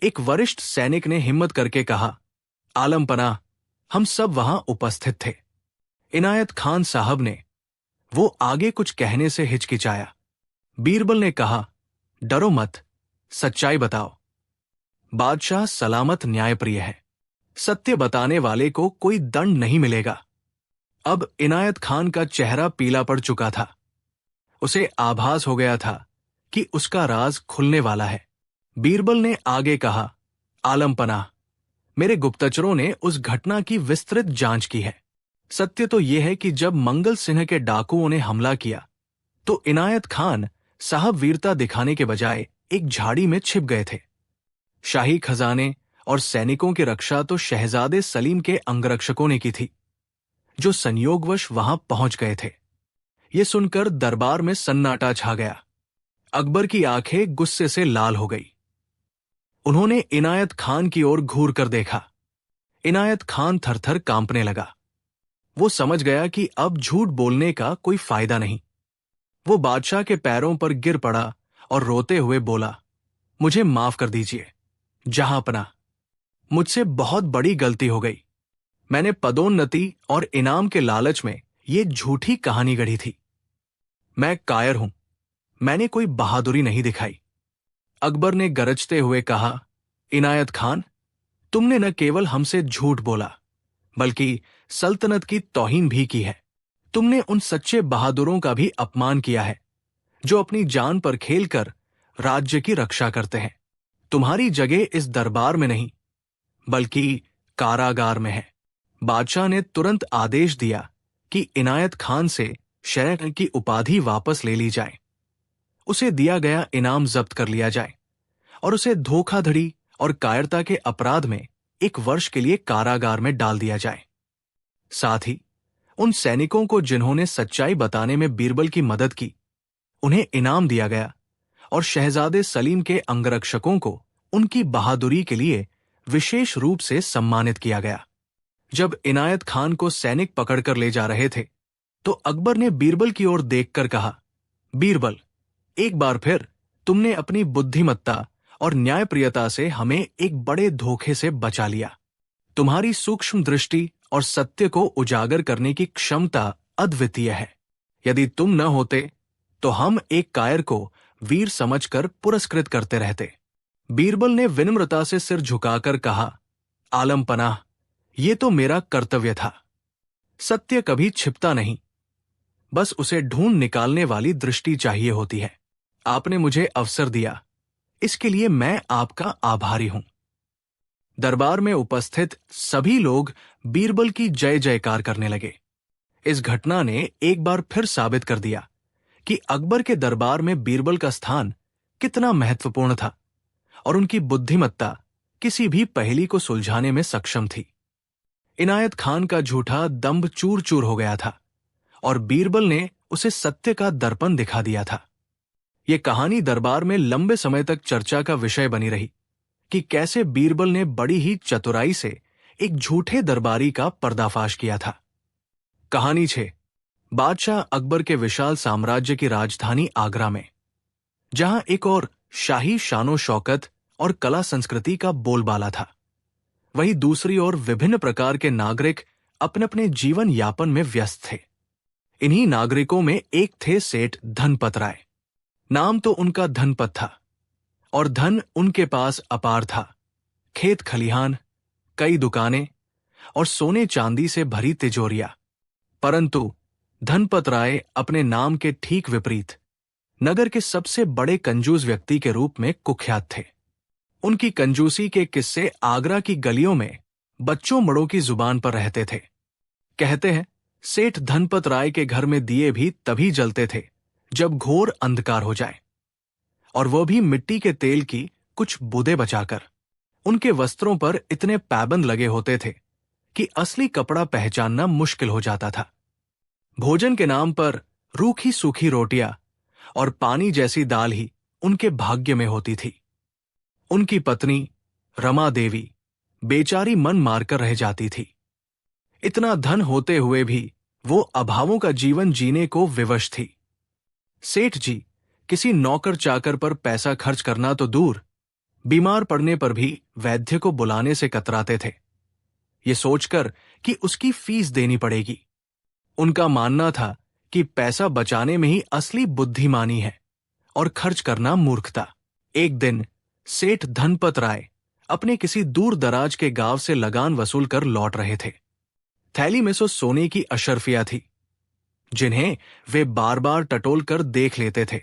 एक वरिष्ठ सैनिक ने हिम्मत करके कहा, आलम पनाह, हम सब वहां उपस्थित थे। इनायत खान साहब ने वो आगे कुछ कहने से हिचकिचाया। बीरबल ने कहा, डरो मत, सच्चाई बताओ। बादशाह सलामत न्यायप्रिय है, सत्य बताने वाले को कोई दंड नहीं मिलेगा। अब इनायत खान का चेहरा पीला पड़ चुका था। उसे आभास हो गया था कि उसका राज खुलने वाला है। बीरबल ने आगे कहा, आलम पनाह, मेरे गुप्तचरों ने उस घटना की विस्तृत जांच की है। सत्य तो यह है कि जब मंगल सिंह के डाकुओं ने हमला किया तो इनायत खान साहब वीरता दिखाने के बजाय एक झाड़ी में छिप गए थे। शाही खजाने और सैनिकों की रक्षा तो शहजादे सलीम के अंगरक्षकों ने की थी, जो संयोगवश वहां पहुंच गए थे। ये सुनकर दरबार में सन्नाटा छा गया। अकबर की आंखें गुस्से से लाल हो गई। उन्होंने इनायत खान की ओर घूर कर देखा। इनायत खान थरथर कांपने लगा। वो समझ गया कि अब झूठ बोलने का कोई फायदा नहीं। वो बादशाह के पैरों पर गिर पड़ा और रोते हुए बोला, मुझे माफ कर दीजिए जहांपनाह, मुझसे बहुत बड़ी गलती हो गई। मैंने पदोन्नति और इनाम के लालच में ये झूठी कहानी गढ़ी थी। मैं कायर हूं, मैंने कोई बहादुरी नहीं दिखाई। अकबर ने गरजते हुए कहा, इनायत खान, तुमने न केवल हमसे झूठ बोला बल्कि सल्तनत की तौहीन भी की है। तुमने उन सच्चे बहादुरों का भी अपमान किया है जो अपनी जान पर खेलकर राज्य की रक्षा करते हैं। तुम्हारी जगह इस दरबार में नहीं बल्कि कारागार में है। बादशाह ने तुरंत आदेश दिया कि इनायत खान से शहर की उपाधि वापस ले ली जाए, उसे दिया गया इनाम जब्त कर लिया जाए और उसे धोखाधड़ी और कायरता के अपराध में 1 वर्ष के लिए कारागार में डाल दिया जाए। साथ ही उन सैनिकों को जिन्होंने सच्चाई बताने में बीरबल की मदद की, उन्हें इनाम दिया गया और शहजादे सलीम के अंगरक्षकों को उनकी बहादुरी के लिए विशेष रूप से सम्मानित किया गया। जब इनायत खान को सैनिक पकड़कर ले जा रहे थे तो अकबर ने बीरबल की ओर देखकर कहा, बीरबल, एक बार फिर तुमने अपनी बुद्धिमत्ता और न्यायप्रियता से हमें एक बड़े धोखे से बचा लिया। तुम्हारी सूक्ष्म दृष्टि और सत्य को उजागर करने की क्षमता अद्वितीय है। यदि तुम न होते तो हम एक कायर को वीर समझकर पुरस्कृत करते रहते। बीरबल ने विनम्रता से सिर झुकाकर कहा, आलम पनाह, ये तो मेरा कर्तव्य था। सत्य कभी छिपता नहीं, बस उसे ढूंढ निकालने वाली दृष्टि चाहिए होती है। आपने मुझे अवसर दिया, इसके लिए मैं आपका आभारी हूं। दरबार में उपस्थित सभी लोग बीरबल की जय जयकार करने लगे। इस घटना ने एक बार फिर साबित कर दिया कि अकबर के दरबार में बीरबल का स्थान कितना महत्वपूर्ण था और उनकी बुद्धिमत्ता किसी भी पहेली को सुलझाने में सक्षम थी। इनायत खान का झूठा दंभ चूर चूर हो गया था और बीरबल ने उसे सत्य का दर्पण दिखा दिया था। यह कहानी दरबार में लंबे समय तक चर्चा का विषय बनी रही कि कैसे बीरबल ने बड़ी ही चतुराई से एक झूठे दरबारी का पर्दाफाश किया था। कहानी 6। बादशाह अकबर के विशाल साम्राज्य की राजधानी आगरा में, जहां एक और शाही शानो शौकत और कला संस्कृति का बोलबाला था, वहीं दूसरी ओर विभिन्न प्रकार के नागरिक अपने अपने जीवन यापन में व्यस्त थे। इन्हीं नागरिकों में एक थे सेठ धनपत राय। नाम तो उनका धनपत था और धन उनके पास अपार था। खेत खलिहान, कई दुकानें और सोने चांदी से भरी तिजोरियां। परंतु धनपत राय अपने नाम के ठीक विपरीत नगर के सबसे बड़े कंजूस व्यक्ति के रूप में कुख्यात थे। उनकी कंजूसी के किस्से आगरा की गलियों में बच्चों मड़ों की जुबान पर रहते थे। कहते हैं, सेठ धनपत राय के घर में दिए भी तभी जलते थे जब घोर अंधकार हो जाए, और वो भी मिट्टी के तेल की कुछ बूंदें बचाकर। उनके वस्त्रों पर इतने पैबंद लगे होते थे कि असली कपड़ा पहचानना मुश्किल हो जाता था। भोजन के नाम पर रूखी सूखी रोटियां और पानी जैसी दाल ही उनके भाग्य में होती थी। उनकी पत्नी रमा देवी बेचारी मन मारकर रह जाती थी। इतना धन होते हुए भी वो अभावों का जीवन जीने को विवश थी। सेठ जी किसी नौकर चाकर पर पैसा खर्च करना तो दूर, बीमार पड़ने पर भी वैद्य को बुलाने से कतराते थे, ये सोचकर कि उसकी फीस देनी पड़ेगी। उनका मानना था कि पैसा बचाने में ही असली बुद्धिमानी है और खर्च करना मूर्खता। एक दिन सेठ धनपत राय अपने किसी दूर दराज के गांव से लगान वसूल कर लौट रहे थे। थैली में सो सोने की अशर्फियां थी, जिन्हें वे बार बार टटोल कर देख लेते थे।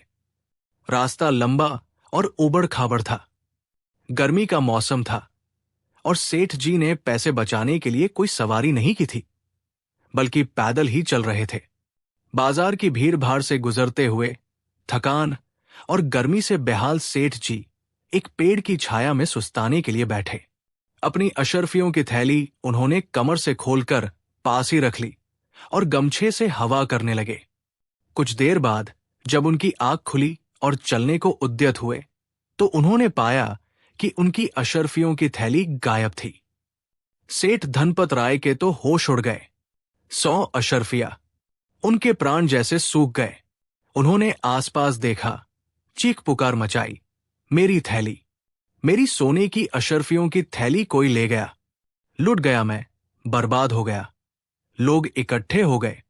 रास्ता लंबा और उबड़ खाबड़ था। गर्मी का मौसम था और सेठ जी ने पैसे बचाने के लिए कोई सवारी नहीं की थी, बल्कि पैदल ही चल रहे थे। बाजार की भीड़ भाड़ से गुजरते हुए थकान और गर्मी से बेहाल सेठ जी एक पेड़ की छाया में सुस्ताने के लिए बैठे। अपनी अशर्फियों की थैली उन्होंने कमर से खोलकर पास ही रख ली और गमछे से हवा करने लगे। कुछ देर बाद जब उनकी आंख खुली और चलने को उद्यत हुए तो उन्होंने पाया कि उनकी अशर्फियों की थैली गायब थी। सेठ धनपत राय के तो होश उड़ गए। 100 अशर्फिया, उनके प्राण जैसे सूख गए। उन्होंने आसपास देखा, चीख पुकार मचाई, मेरी थैली, मेरी सोने की अशर्फियों की थैली कोई ले गया, लुट गया, मैं बर्बाद हो गया। लोग इकट्ठे हो गए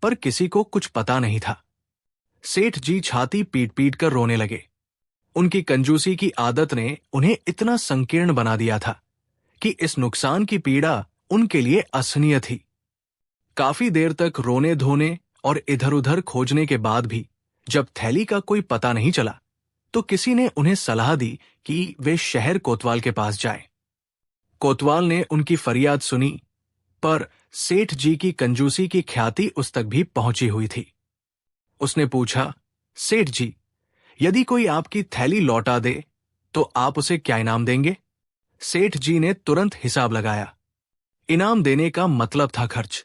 पर किसी को कुछ पता नहीं था। सेठ जी छाती पीट पीट कर रोने लगे। उनकी कंजूसी की आदत ने उन्हें इतना संकीर्ण बना दिया था कि इस नुकसान की पीड़ा उनके लिए असहनीय थी। काफी देर तक रोने धोने और इधर उधर खोजने के बाद भी जब थैली का कोई पता नहीं चला तो किसी ने उन्हें सलाह दी कि वे शहर कोतवाल के पास जाएं। कोतवाल ने उनकी फरियाद सुनी, पर सेठ जी की कंजूसी की ख्याति उस तक भी पहुंची हुई थी। उसने पूछा, सेठ जी, यदि कोई आपकी थैली लौटा दे तो आप उसे क्या इनाम देंगे? सेठ जी ने तुरंत हिसाब लगाया। इनाम देने का मतलब था खर्च।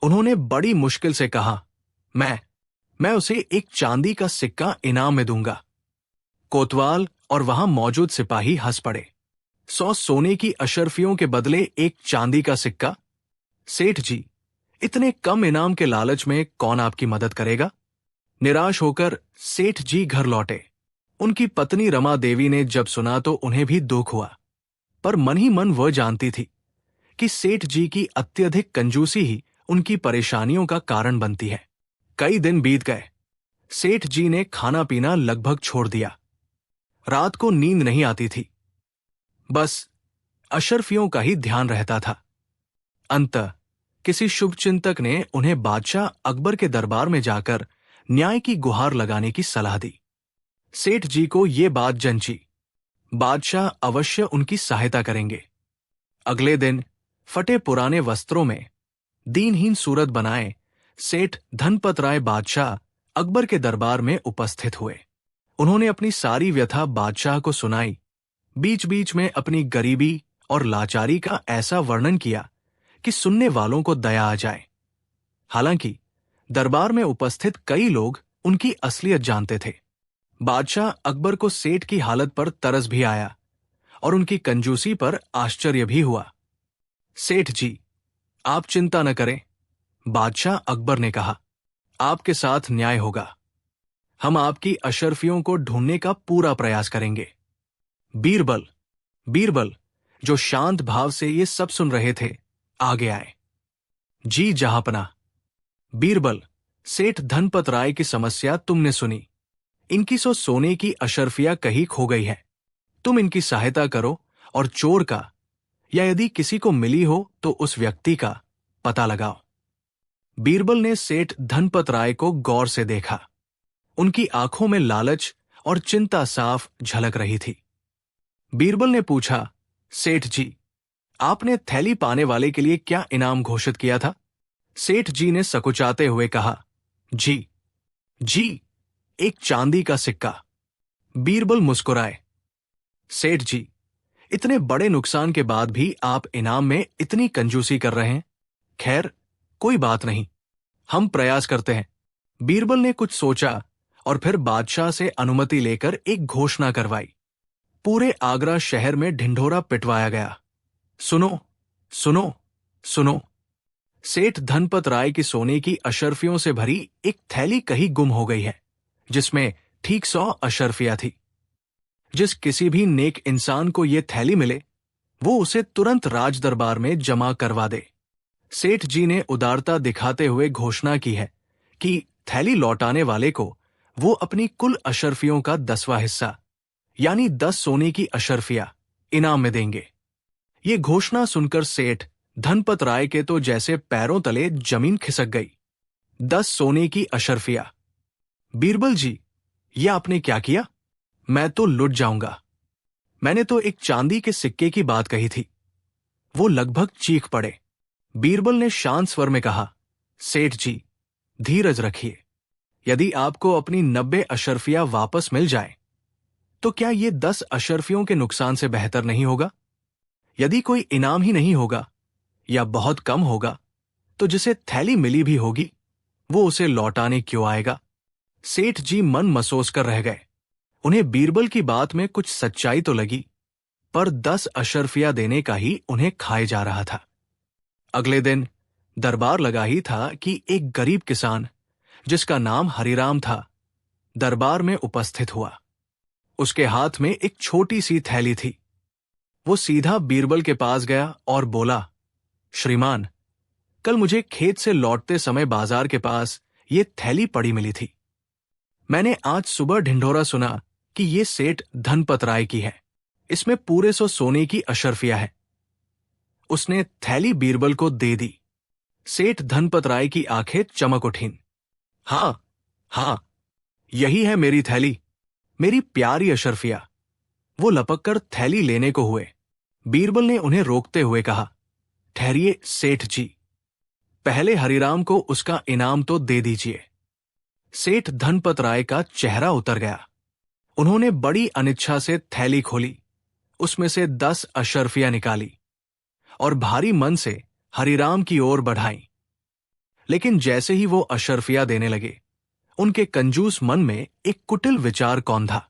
उन्होंने बड़ी मुश्किल से कहा, मैं उसे एक चांदी का सिक्का इनाम में दूंगा। कोतवाल और वहां मौजूद सिपाही हंस पड़े। 100 सोने की अशर्फियों के बदले एक चांदी का सिक्का? सेठ जी, इतने कम इनाम के लालच में कौन आपकी मदद करेगा? निराश होकर सेठ जी घर लौटे। उनकी पत्नी रमा देवी ने जब सुना तो उन्हें भी दुख हुआ, पर मन ही मन वह जानती थी कि सेठ जी की अत्यधिक कंजूसी ही उनकी परेशानियों का कारण बनती है। कई दिन बीत गए। सेठ जी ने खाना पीना लगभग छोड़ दिया। रात को नींद नहीं आती थी, बस अशर्फियों का ही ध्यान रहता था। अंततः किसी शुभचिंतक ने उन्हें बादशाह अकबर के दरबार में जाकर न्याय की गुहार लगाने की सलाह दी। सेठ जी को ये बात जंची। बादशाह अवश्य उनकी सहायता करेंगे। अगले दिन फटे पुराने वस्त्रों में दीनहीन सूरत बनाए सेठ धनपत राय बादशाह अकबर के दरबार में उपस्थित हुए। उन्होंने अपनी सारी व्यथा बादशाह को सुनाई। बीच बीच में अपनी गरीबी और लाचारी का ऐसा वर्णन किया कि सुनने वालों को दया आ जाए। हालांकि दरबार में उपस्थित कई लोग उनकी असलियत जानते थे। बादशाह अकबर को सेठ की हालत पर तरस भी आया और उनकी कंजूसी पर आश्चर्य भी हुआ। सेठ जी, आप चिंता न करें, बादशाह अकबर ने कहा, आपके साथ न्याय होगा। हम आपकी अशर्फियों को ढूंढने का पूरा प्रयास करेंगे। बीरबल, जो शांत भाव से ये सब सुन रहे थे, आगे आए। जी जहांपना। बीरबल, सेठ धनपत राय की समस्या तुमने सुनी। इनकी सोने की अशर्फिया कहीं खो गई है। तुम इनकी सहायता करो और चोर का, या यदि किसी को मिली हो तो उस व्यक्ति का पता लगाओ। बीरबल ने सेठ धनपत राय को गौर से देखा। उनकी आंखों में लालच और चिंता साफ झलक रही थी। बीरबल ने पूछा, सेठ जी, आपने थैली पाने वाले के लिए क्या इनाम घोषित किया था? सेठ जी ने सकुचाते हुए कहा, जी, एक चांदी का सिक्का। बीरबल मुस्कुराए। सेठ जी, इतने बड़े नुकसान के बाद भी आप इनाम में इतनी कंजूसी कर रहे हैं। खैर, कोई बात नहीं, हम प्रयास करते हैं। बीरबल ने कुछ सोचा और फिर बादशाह से अनुमति लेकर एक घोषणा करवाई। पूरे आगरा शहर में ढिंढोरा पिटवाया गया, सुनो, सुनो, सुनो। सेठ धनपत राय की सोने की अशर्फियों से भरी एक थैली कहीं गुम हो गई है, जिसमें ठीक 100 अशर्फियां थी। जिस किसी भी नेक इंसान को ये थैली मिले, वो उसे तुरंत राज दरबार में जमा करवा दे। सेठ जी ने उदारता दिखाते हुए घोषणा की है कि थैली लौटाने वाले को वो अपनी कुल अशर्फियों का 10वां हिस्सा, यानी 10 सोने की अशर्फियां इनाम में देंगे। ये घोषणा सुनकर सेठ धनपत राय के तो जैसे पैरों तले जमीन खिसक गई। 10 सोने की अशर्फियां। बीरबल जी, ये आपने क्या किया? मैं तो लुट जाऊंगा। मैंने तो एक चांदी के सिक्के की बात कही थी। वो लगभग चीख पड़े। बीरबल ने शांत स्वर में कहा, सेठ जी, धीरज रखिए। यदि आपको अपनी 90 अशर्फियां वापस मिल जाए, तो क्या ये 10 अशर्फियों के नुकसान से बेहतर नहीं होगा? यदि कोई इनाम ही नहीं होगा या बहुत कम होगा, तो जिसे थैली मिली भी होगी, वो उसे लौटाने क्यों आएगा? सेठ जी मन मसोस कर रह गए। उन्हें बीरबल की बात में कुछ सच्चाई तो लगी, पर 10 अशर्फियां देने का ही उन्हें खाए जा रहा था। अगले दिन दरबार लगा ही था कि एक गरीब किसान, जिसका नाम हरिराम था, दरबार में उपस्थित हुआ। उसके हाथ में एक छोटी सी थैली थी। वो सीधा बीरबल के पास गया और बोला, श्रीमान, कल मुझे खेत से लौटते समय बाजार के पास ये थैली पड़ी मिली थी। मैंने आज सुबह ढिंढोरा सुना कि ये सेठ धनपत राय की है। इसमें पूरे 100 सोने की अशर्फियां है। उसने थैली बीरबल को दे दी। सेठ धनपत राय की आंखें चमक उठीं। हाँ, हाँ, यही है मेरी थैली, मेरी प्यारी अशर्फिया। वो लपककर थैली लेने को हुए। बीरबल ने उन्हें रोकते हुए कहा, ठहरिए सेठ जी, पहले हरिराम को उसका इनाम तो दे दीजिए। सेठ धनपत राय का चेहरा उतर गया। उन्होंने बड़ी अनिच्छा से थैली खोली, उसमें से 10 अशर्फियां निकाली और भारी मन से हरिराम की ओर बढ़ाई। लेकिन जैसे ही वो अशर्फियां देने लगे, उनके कंजूस मन में एक कुटिल विचार कौंधा।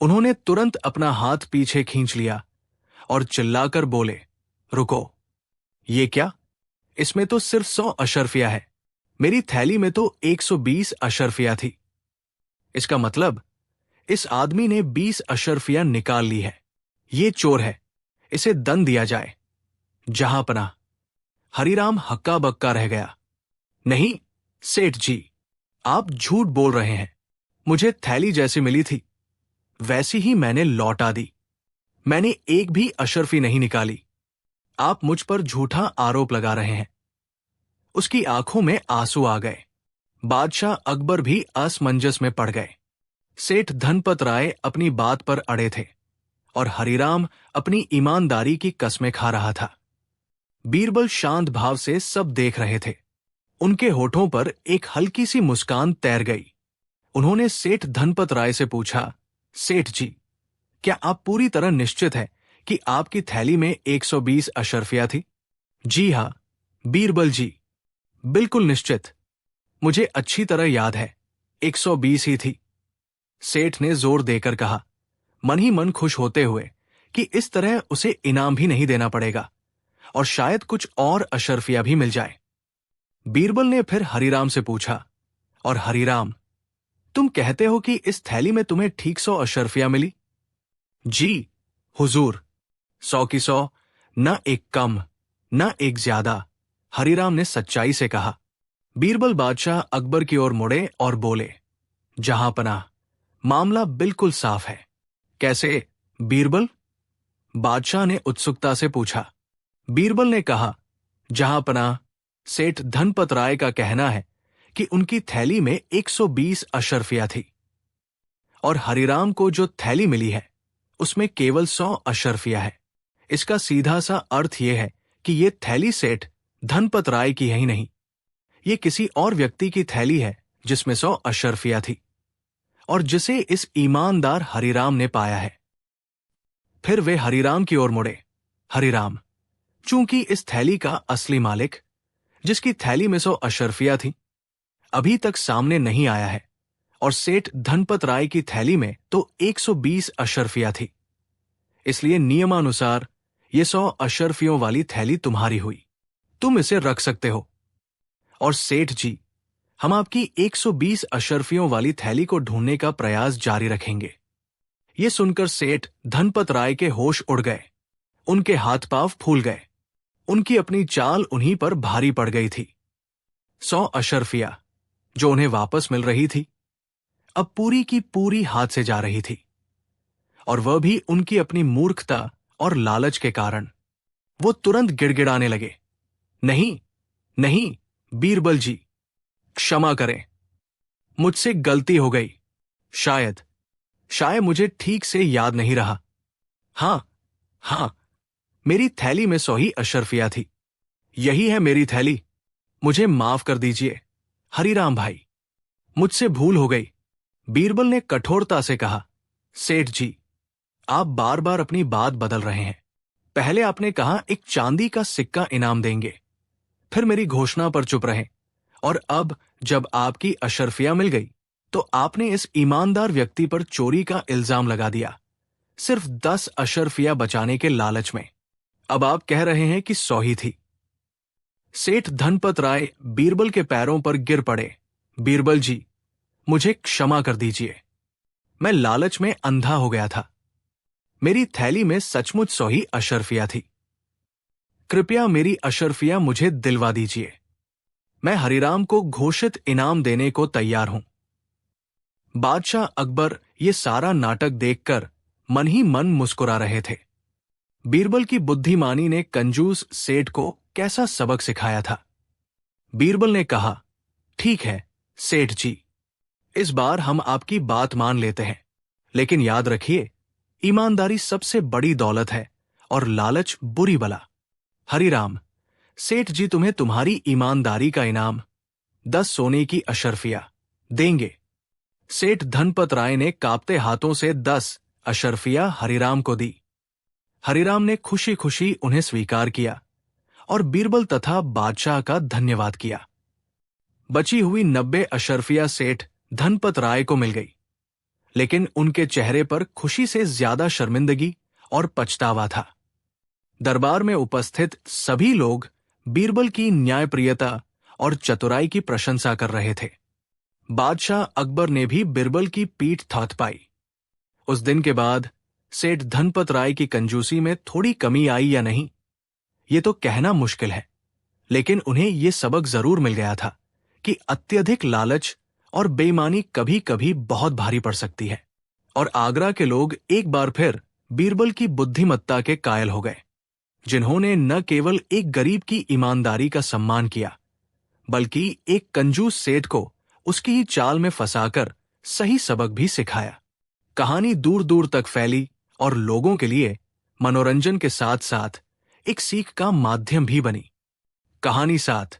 उन्होंने तुरंत अपना हाथ पीछे खींच लिया और चिल्लाकर बोले, रुको, ये क्या? इसमें तो सिर्फ 100 अशर्फियां है। मेरी थैली में तो 120 अशर्फियां थी। इसका मतलब इस आदमी ने 20 अशर्फियां निकाल ली है। ये चोर है, इसे दंड दिया जाए। जहां पनाह। हरिराम हक्का बक्का रह गया। नहीं सेठ जी, आप झूठ बोल रहे हैं। मुझे थैली जैसी मिली थी, वैसी ही मैंने लौटा दी। मैंने एक भी अशर्फी नहीं निकाली। आप मुझ पर झूठा आरोप लगा रहे हैं। उसकी आंखों में आंसू आ गए। बादशाह अकबर भी असमंजस में पड़ गए। सेठ धनपत राय अपनी बात पर अड़े थे और हरिराम अपनी ईमानदारी की कस्में खा रहा था। बीरबल शांत भाव से सब देख रहे थे। उनके होठों पर एक हल्की सी मुस्कान तैर गई। उन्होंने सेठ धनपत राय से पूछा, सेठ जी, क्या आप पूरी तरह निश्चित हैं कि आपकी थैली में 120 अशर्फियां थी? जी हां बीरबल जी, बिल्कुल निश्चित। मुझे अच्छी तरह याद है, 120 ही थी। सेठ ने जोर देकर कहा, मन ही मन खुश होते हुए कि इस तरह उसे इनाम भी नहीं देना पड़ेगा और शायद कुछ और अशर्फियां भी मिल जाए। बीरबल ने फिर हरिराम से पूछा, और हरिराम, तुम कहते हो कि इस थैली में तुम्हें ठीक 100 अशर्फियां मिली? जी हुजूर, 100 की 100, न एक कम न एक ज्यादा, हरिराम ने सच्चाई से कहा। बीरबल बादशाह अकबर की ओर मुड़े और बोले, जहां पनाह, मामला बिल्कुल साफ है। कैसे बीरबल? बादशाह ने उत्सुकता से पूछा। बीरबल ने कहा, जहां पनाह, सेठ धनपत राय का कहना है कि उनकी थैली में 120 अशर्फियां थी और हरिराम को जो थैली मिली है उसमें केवल 100 अशर्फियां है। इसका सीधा सा अर्थ यह है कि यह थैली सेठ धनपत राय की है ही नहीं, ये किसी और व्यक्ति की थैली है जिसमें 100 अशर्फियां थी और जिसे इस ईमानदार हरिराम ने पाया है। फिर वे हरिराम की ओर मुड़े। हरिराम, चूंकि इस थैली का असली मालिक, जिसकी थैली में 100 अशर्फियां थी, अभी तक सामने नहीं आया है और सेठ धनपत राय की थैली में तो 120 अशर्फियां थी। इसलिए नियमानुसार ये 100 अशर्फियों वाली थैली तुम्हारी हुई। तुम इसे रख सकते हो। और सेठ जी, हम आपकी 120 अशर्फियों वाली थैली को ढूंढने का प्रयास जारी रखेंगे। ये सुनकर सेठ धनपत राय के होश उड़ गए। उनके हाथ पांव फूल गए। उनकी अपनी चाल उन्हीं पर भारी पड़ गई थी। 100 अशर्फिया जो उन्हें वापस मिल रही थी, अब पूरी की पूरी हाथ से जा रही थी, और वह भी उनकी अपनी मूर्खता और लालच के कारण। वो तुरंत गिड़गिड़ाने लगे, नहीं नहीं बीरबल जी, क्षमा करें, मुझसे गलती हो गई। शायद शायद मुझे ठीक से याद नहीं रहा। हाँ, मेरी थैली में 100 ही अशर्फिया थी। यही है मेरी थैली। मुझे माफ कर दीजिए हरिराम भाई, मुझसे भूल हो गई। बीरबल ने कठोरता से कहा, सेठ जी, आप बार बार अपनी बात बदल रहे हैं। पहले आपने कहा एक चांदी का सिक्का इनाम देंगे, फिर मेरी घोषणा पर चुप रहे, और अब जब आपकी अशर्फिया मिल गई तो आपने इस ईमानदार व्यक्ति पर चोरी का इल्जाम लगा दिया, सिर्फ 10 अशर्फिया बचाने के लालच में। अब आप कह रहे हैं कि 100 ही थी। सेठ धनपत राय बीरबल के पैरों पर गिर पड़े। बीरबल जी, मुझे क्षमा कर दीजिए, मैं लालच में अंधा हो गया था। मेरी थैली में सचमुच 100 ही अशर्फिया थी। कृपया मेरी अशर्फिया मुझे दिलवा दीजिए। मैं हरिराम को घोषित इनाम देने को तैयार हूं। बादशाह अकबर ये सारा नाटक देखकर मन ही मन मुस्कुरा रहे थे। बीरबल की बुद्धिमानी ने कंजूस सेठ को कैसा सबक सिखाया था। बीरबल ने कहा, ठीक है सेठ जी, इस बार हम आपकी बात मान लेते हैं, लेकिन याद रखिए, ईमानदारी सबसे बड़ी दौलत है और लालच बुरी बला। हरिराम, सेठ जी तुम्हें तुम्हारी ईमानदारी का इनाम 10 सोने की अशर्फिया देंगे। सेठ धनपत राय ने कांपते हाथों से 10 अशर्फिया हरिराम को दी। हरिराम ने खुशी खुशी उन्हें स्वीकार किया और बीरबल तथा बादशाह का धन्यवाद किया। बची हुई 90 अशर्फिया सेठ धनपत राय को मिल गई, लेकिन उनके चेहरे पर खुशी से ज्यादा शर्मिंदगी और पछतावा था। दरबार में उपस्थित सभी लोग बीरबल की न्यायप्रियता और चतुराई की प्रशंसा कर रहे थे। बादशाह अकबर ने भी बीरबल की पीठ थपथपाई। उस दिन के बाद सेठ धनपत राय की कंजूसी में थोड़ी कमी आई या नहीं, ये तो कहना मुश्किल है, लेकिन उन्हें ये सबक जरूर मिल गया था कि अत्यधिक लालच और बेईमानी कभी कभी बहुत भारी पड़ सकती है। और आगरा के लोग एक बार फिर बीरबल की बुद्धिमत्ता के कायल हो गए, जिन्होंने न केवल एक गरीब की ईमानदारी का सम्मान किया, बल्कि एक कंजूस सेठ को उसकी ही चाल में फंसाकर सही सबक भी सिखाया। कहानी दूर दूर तक फैली और लोगों के लिए मनोरंजन के साथ साथ एक सीख का माध्यम भी बनी। कहानी 7।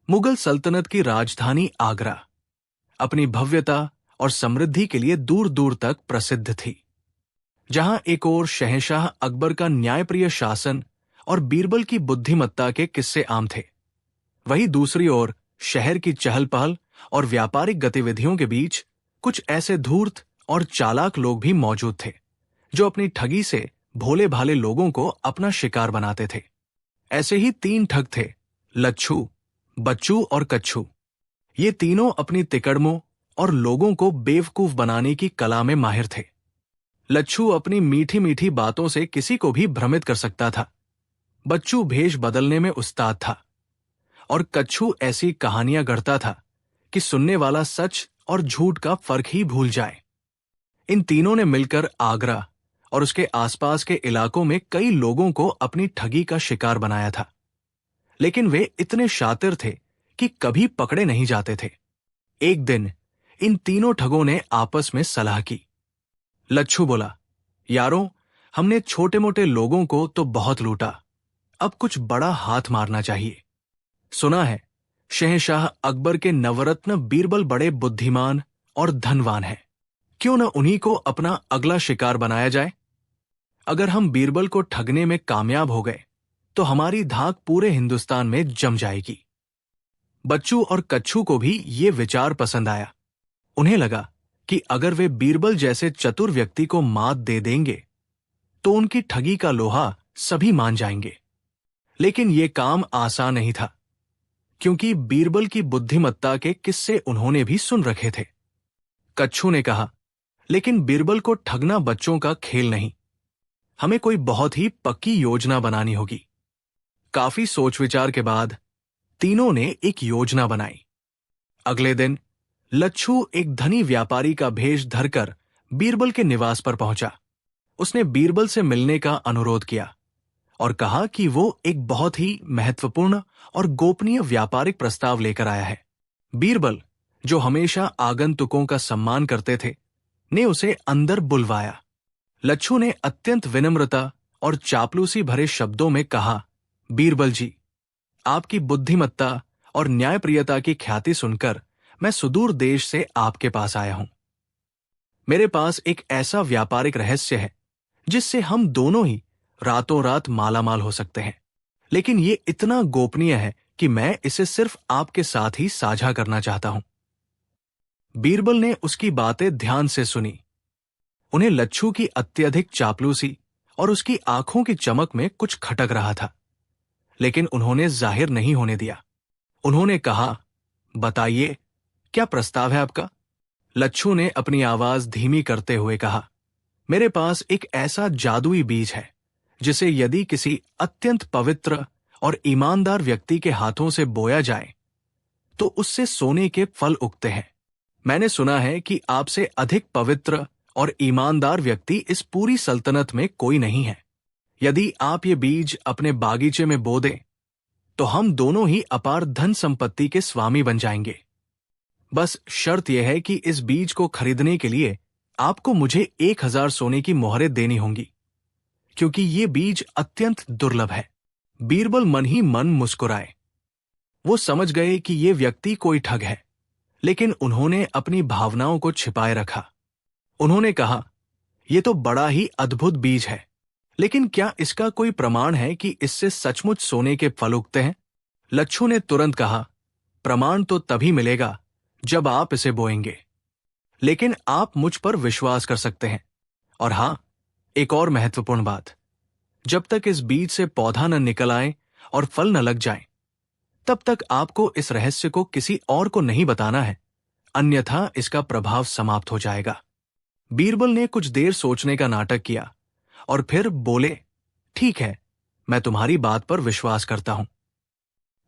मुगल सल्तनत की राजधानी आगरा अपनी भव्यता और समृद्धि के लिए दूर दूर तक प्रसिद्ध थी। जहां एक ओर शहंशाह अकबर का न्यायप्रिय शासन और बीरबल की बुद्धिमत्ता के किस्से आम थे, वहीं दूसरी ओर शहर की चहल पहल और व्यापारिक गतिविधियों के बीच कुछ ऐसे धूर्त और चालाक लोग भी मौजूद थे, जो अपनी ठगी से भोले भाले लोगों को अपना शिकार बनाते थे। ऐसे ही 3 ठग थे, लच्छू, बच्चू और कच्छू। ये तीनों अपनी तिकड़मों और लोगों को बेवकूफ बनाने की कला में माहिर थे। लच्छू अपनी मीठी मीठी बातों से किसी को भी भ्रमित कर सकता था। बच्चू भेष बदलने में उस्ताद था, और कच्छू ऐसी कहानियां गढ़ता था कि सुनने वाला सच और झूठ का फर्क ही भूल जाए। इन तीनों ने मिलकर आगरा और उसके आसपास के इलाकों में कई लोगों को अपनी ठगी का शिकार बनाया था, लेकिन वे इतने शातिर थे कि कभी पकड़े नहीं जाते थे। एक दिन इन तीनों ठगों ने आपस में सलाह की। लच्छू बोला, यारों, हमने छोटे मोटे लोगों को तो बहुत लूटा, अब कुछ बड़ा हाथ मारना चाहिए। सुना है शहंशाह अकबर के नवरत्न बीरबल बड़े बुद्धिमान और धनवान हैं, क्यों न उन्हीं को अपना अगला शिकार बनाया जाए। अगर हम बीरबल को ठगने में कामयाब हो गए तो हमारी धाक पूरे हिंदुस्तान में जम जाएगी। बच्चू और कच्छू को भी ये विचार पसंद आया। उन्हें लगा कि अगर वे बीरबल जैसे चतुर व्यक्ति को मात दे देंगे तो उनकी ठगी का लोहा सभी मान जाएंगे। लेकिन यह काम आसान नहीं था, क्योंकि बीरबल की बुद्धिमत्ता के किस्से उन्होंने भी सुन रखे थे। कच्छू ने कहा, लेकिन बीरबल को ठगना बच्चों का खेल नहीं, हमें कोई बहुत ही पक्की योजना बनानी होगी। काफी सोच विचार के बाद तीनों ने एक योजना बनाई। अगले दिन लच्छू एक धनी व्यापारी का भेष धरकर बीरबल के निवास पर पहुंचा। उसने बीरबल से मिलने का अनुरोध किया और कहा कि वो एक बहुत ही महत्वपूर्ण और गोपनीय व्यापारिक प्रस्ताव लेकर आया है। बीरबल, जो हमेशा आगंतुकों का सम्मान करते थे, ने उसे अंदर बुलवाया। लच्छू ने अत्यंत विनम्रता और चापलूसी भरे शब्दों में कहा, बीरबल जी, आपकी बुद्धिमत्ता और न्यायप्रियता की ख्याति सुनकर मैं सुदूर देश से आपके पास आया हूं। मेरे पास एक ऐसा व्यापारिक रहस्य है जिससे हम दोनों ही रातों रात मालामाल हो सकते हैं, लेकिन ये इतना गोपनीय है कि मैं इसे सिर्फ आपके साथ ही साझा करना चाहता हूं। बीरबल ने उसकी बातें ध्यान से सुनी। उन्हें लच्छू की अत्यधिक चापलूसी और उसकी आंखों की चमक में कुछ खटक रहा था, लेकिन उन्होंने जाहिर नहीं होने दिया। उन्होंने कहा, बताइए, क्या प्रस्ताव है आपका? लच्छू ने अपनी आवाज धीमी करते हुए कहा, मेरे पास एक ऐसा जादुई बीज है जिसे यदि किसी अत्यंत पवित्र और ईमानदार व्यक्ति के हाथों से बोया जाए तो उससे सोने के फल उगते हैं। मैंने सुना है कि आपसे अधिक पवित्र और ईमानदार व्यक्ति इस पूरी सल्तनत में कोई नहीं है। यदि आप ये बीज अपने बागीचे में बो दें तो हम दोनों ही अपार धन संपत्ति के स्वामी बन जाएंगे। बस शर्त यह है कि इस बीज को खरीदने के लिए आपको मुझे 1000 सोने की मोहरें देनी होंगी, क्योंकि ये बीज अत्यंत दुर्लभ है। बीरबल मन ही मन मुस्कुराए। वो समझ गए कि ये व्यक्ति कोई ठग है, लेकिन उन्होंने अपनी भावनाओं को छिपाए रखा। उन्होंने कहा, यह तो बड़ा ही अद्भुत बीज है, लेकिन क्या इसका कोई प्रमाण है कि इससे सचमुच सोने के फल उगते हैं? लच्छू ने तुरंत कहा, प्रमाण तो तभी मिलेगा जब आप इसे बोएंगे, लेकिन आप मुझ पर विश्वास कर सकते हैं। और हां, एक और महत्वपूर्ण बात, जब तक इस बीज से पौधा न निकल आए और फल न लग जाए, तब तक आपको इस रहस्य को किसी और को नहीं बताना है, अन्यथा इसका प्रभाव समाप्त हो जाएगा। बीरबल ने कुछ देर सोचने का नाटक किया और फिर बोले, ठीक है, मैं तुम्हारी बात पर विश्वास करता हूं।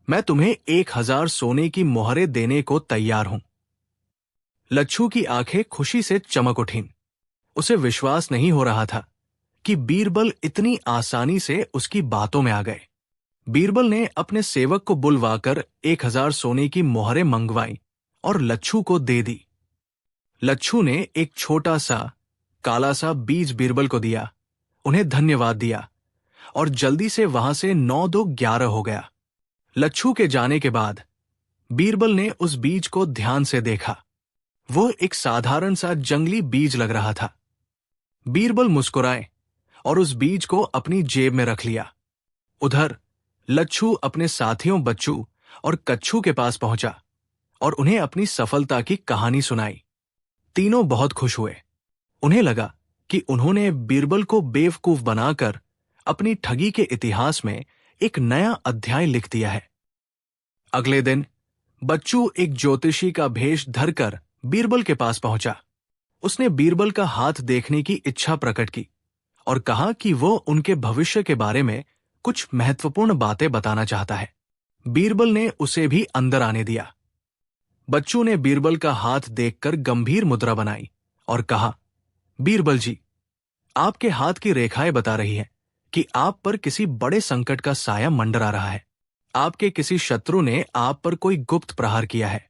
मैं तुम्हें 1000 सोने की मोहरें देने को तैयार हूं। लच्छू की आंखें खुशी से चमक उठीं। उसे विश्वास नहीं हो रहा था कि बीरबल इतनी आसानी से उसकी बातों में आ गए। बीरबल ने अपने सेवक को बुलवाकर 1000 सोने की मोहरें मंगवाई और लच्छू को दे दी। लच्छू ने एक छोटा सा काला सा बीज बीरबल को दिया, उन्हें धन्यवाद दिया और जल्दी से वहां से 9-2-11 हो गया। लच्छू के जाने के बाद बीरबल ने उस बीज को ध्यान से देखा। वो एक साधारण सा जंगली बीज लग रहा था। बीरबल मुस्कुराए और उस बीज को अपनी जेब में रख लिया। उधर लच्छू अपने साथियों बच्चू और कच्छू के पास पहुंचा और उन्हें अपनी सफलता की कहानी सुनाई। तीनों बहुत खुश हुए। उन्हें लगा कि उन्होंने बीरबल को बेवकूफ बनाकर अपनी ठगी के इतिहास में एक नया अध्याय लिख दिया है। अगले दिन बच्चू एक ज्योतिषी का भेष धरकर बीरबल के पास पहुंचा। उसने बीरबल का हाथ देखने की इच्छा प्रकट की और कहा कि वो उनके भविष्य के बारे में कुछ महत्वपूर्ण बातें बताना चाहता है। बीरबल ने उसे भी अंदर आने दिया। बच्चू ने बीरबल का हाथ देखकर गंभीर मुद्रा बनाई और कहा, बीरबल जी, आपके हाथ की रेखाएं बता रही हैं कि आप पर किसी बड़े संकट का साया मंडरा रहा है। आपके किसी शत्रु ने आप पर कोई गुप्त प्रहार किया है,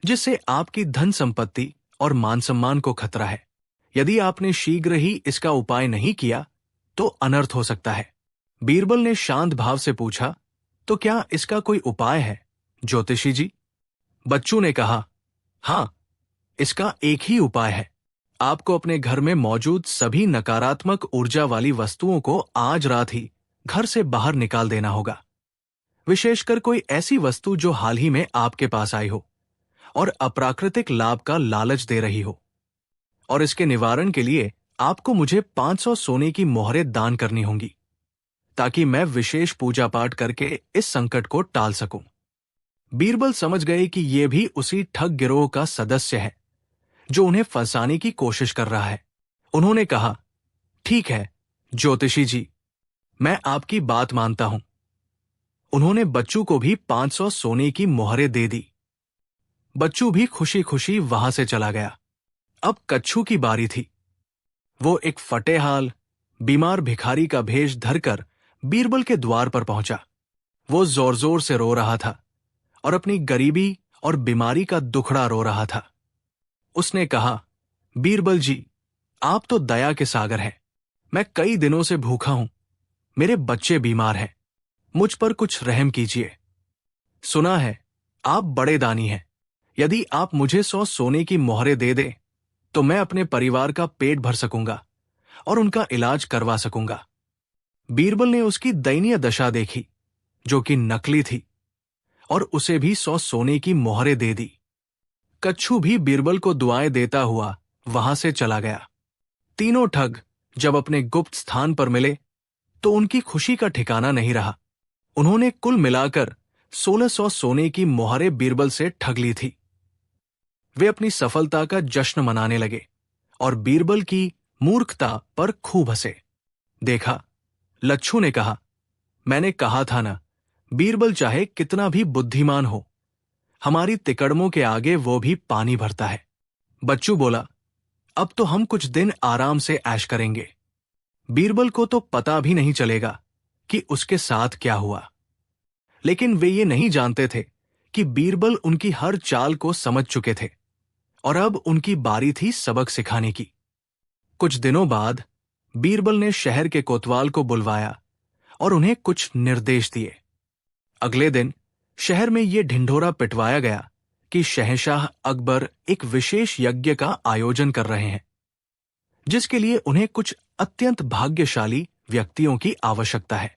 जिससे आपकी धन संपत्ति और मान सम्मान को खतरा है। यदि आपने शीघ्र ही इसका उपाय नहीं किया तो अनर्थ हो सकता है। बीरबल ने शांत भाव से पूछा, तो क्या इसका कोई उपाय है ज्योतिषी जी? बच्चू ने कहा, हां, इसका एक ही उपाय है। आपको अपने घर में मौजूद सभी नकारात्मक ऊर्जा वाली वस्तुओं को आज रात ही घर से बाहर निकाल देना होगा, विशेषकर कोई ऐसी वस्तु जो हाल ही में आपके पास आई हो और अप्राकृतिक लाभ का लालच दे रही हो, और इसके निवारण के लिए आपको मुझे 500 सोने की मोहरें दान करनी होंगी, ताकि मैं विशेष पूजा पाठ करके इस संकट को टाल सकूं। बीरबल समझ गए कि यह भी उसी ठग गिरोह का सदस्य है जो उन्हें फंसाने की कोशिश कर रहा है। उन्होंने कहा, ठीक है ज्योतिषी जी, मैं आपकी बात मानता हूं। उन्होंने बच्चू को भी 500 सोने की मोहरें दे दी। बच्चू भी खुशी खुशी वहां से चला गया। अब कच्छू की बारी थी। वो एक फटेहाल, बीमार भिखारी का भेष धरकर बीरबल के द्वार पर पहुंचा। वो जोर जोर से रो रहा था और अपनी गरीबी और बीमारी का दुखड़ा रो रहा था। उसने कहा, बीरबल जी, आप तो दया के सागर हैं। मैं कई दिनों से भूखा हूं, मेरे बच्चे बीमार हैं, मुझ पर कुछ रहम कीजिए। सुना है आप बड़े दानी हैं। यदि आप मुझे 100 सोने की मोहरें दे दें तो मैं अपने परिवार का पेट भर सकूंगा और उनका इलाज करवा सकूंगा। बीरबल ने उसकी दयनीय दशा देखी, जो कि नकली थी, और उसे भी 100 सोने की मोहरें दे दी। कच्छू भी बीरबल को दुआएं देता हुआ वहां से चला गया। तीनों ठग जब अपने गुप्त स्थान पर मिले तो उनकी खुशी का ठिकाना नहीं रहा। उन्होंने कुल मिलाकर 1600 सोने की मोहरें बीरबल से ठग ली थी। वे अपनी सफलता का जश्न मनाने लगे और बीरबल की मूर्खता पर खूब हंसे। देखा, लच्छू ने कहा, मैंने कहा था ना, बीरबल चाहे कितना भी बुद्धिमान हो, हमारी तिकड़मों के आगे वो भी पानी भरता है। बच्चू बोला, अब तो हम कुछ दिन आराम से ऐश करेंगे। बीरबल को तो पता भी नहीं चलेगा कि उसके साथ क्या हुआ। लेकिन वे ये नहीं जानते थे कि बीरबल उनकी हर चाल को समझ चुके थे और अब उनकी बारी थी सबक सिखाने की। कुछ दिनों बाद बीरबल ने शहर के कोतवाल को बुलवाया और उन्हें कुछ निर्देश दिए। अगले दिन शहर में यह ढिंढोरा पिटवाया गया कि शहंशाह अकबर एक विशेष यज्ञ का आयोजन कर रहे हैं, जिसके लिए उन्हें कुछ अत्यंत भाग्यशाली व्यक्तियों की आवश्यकता है।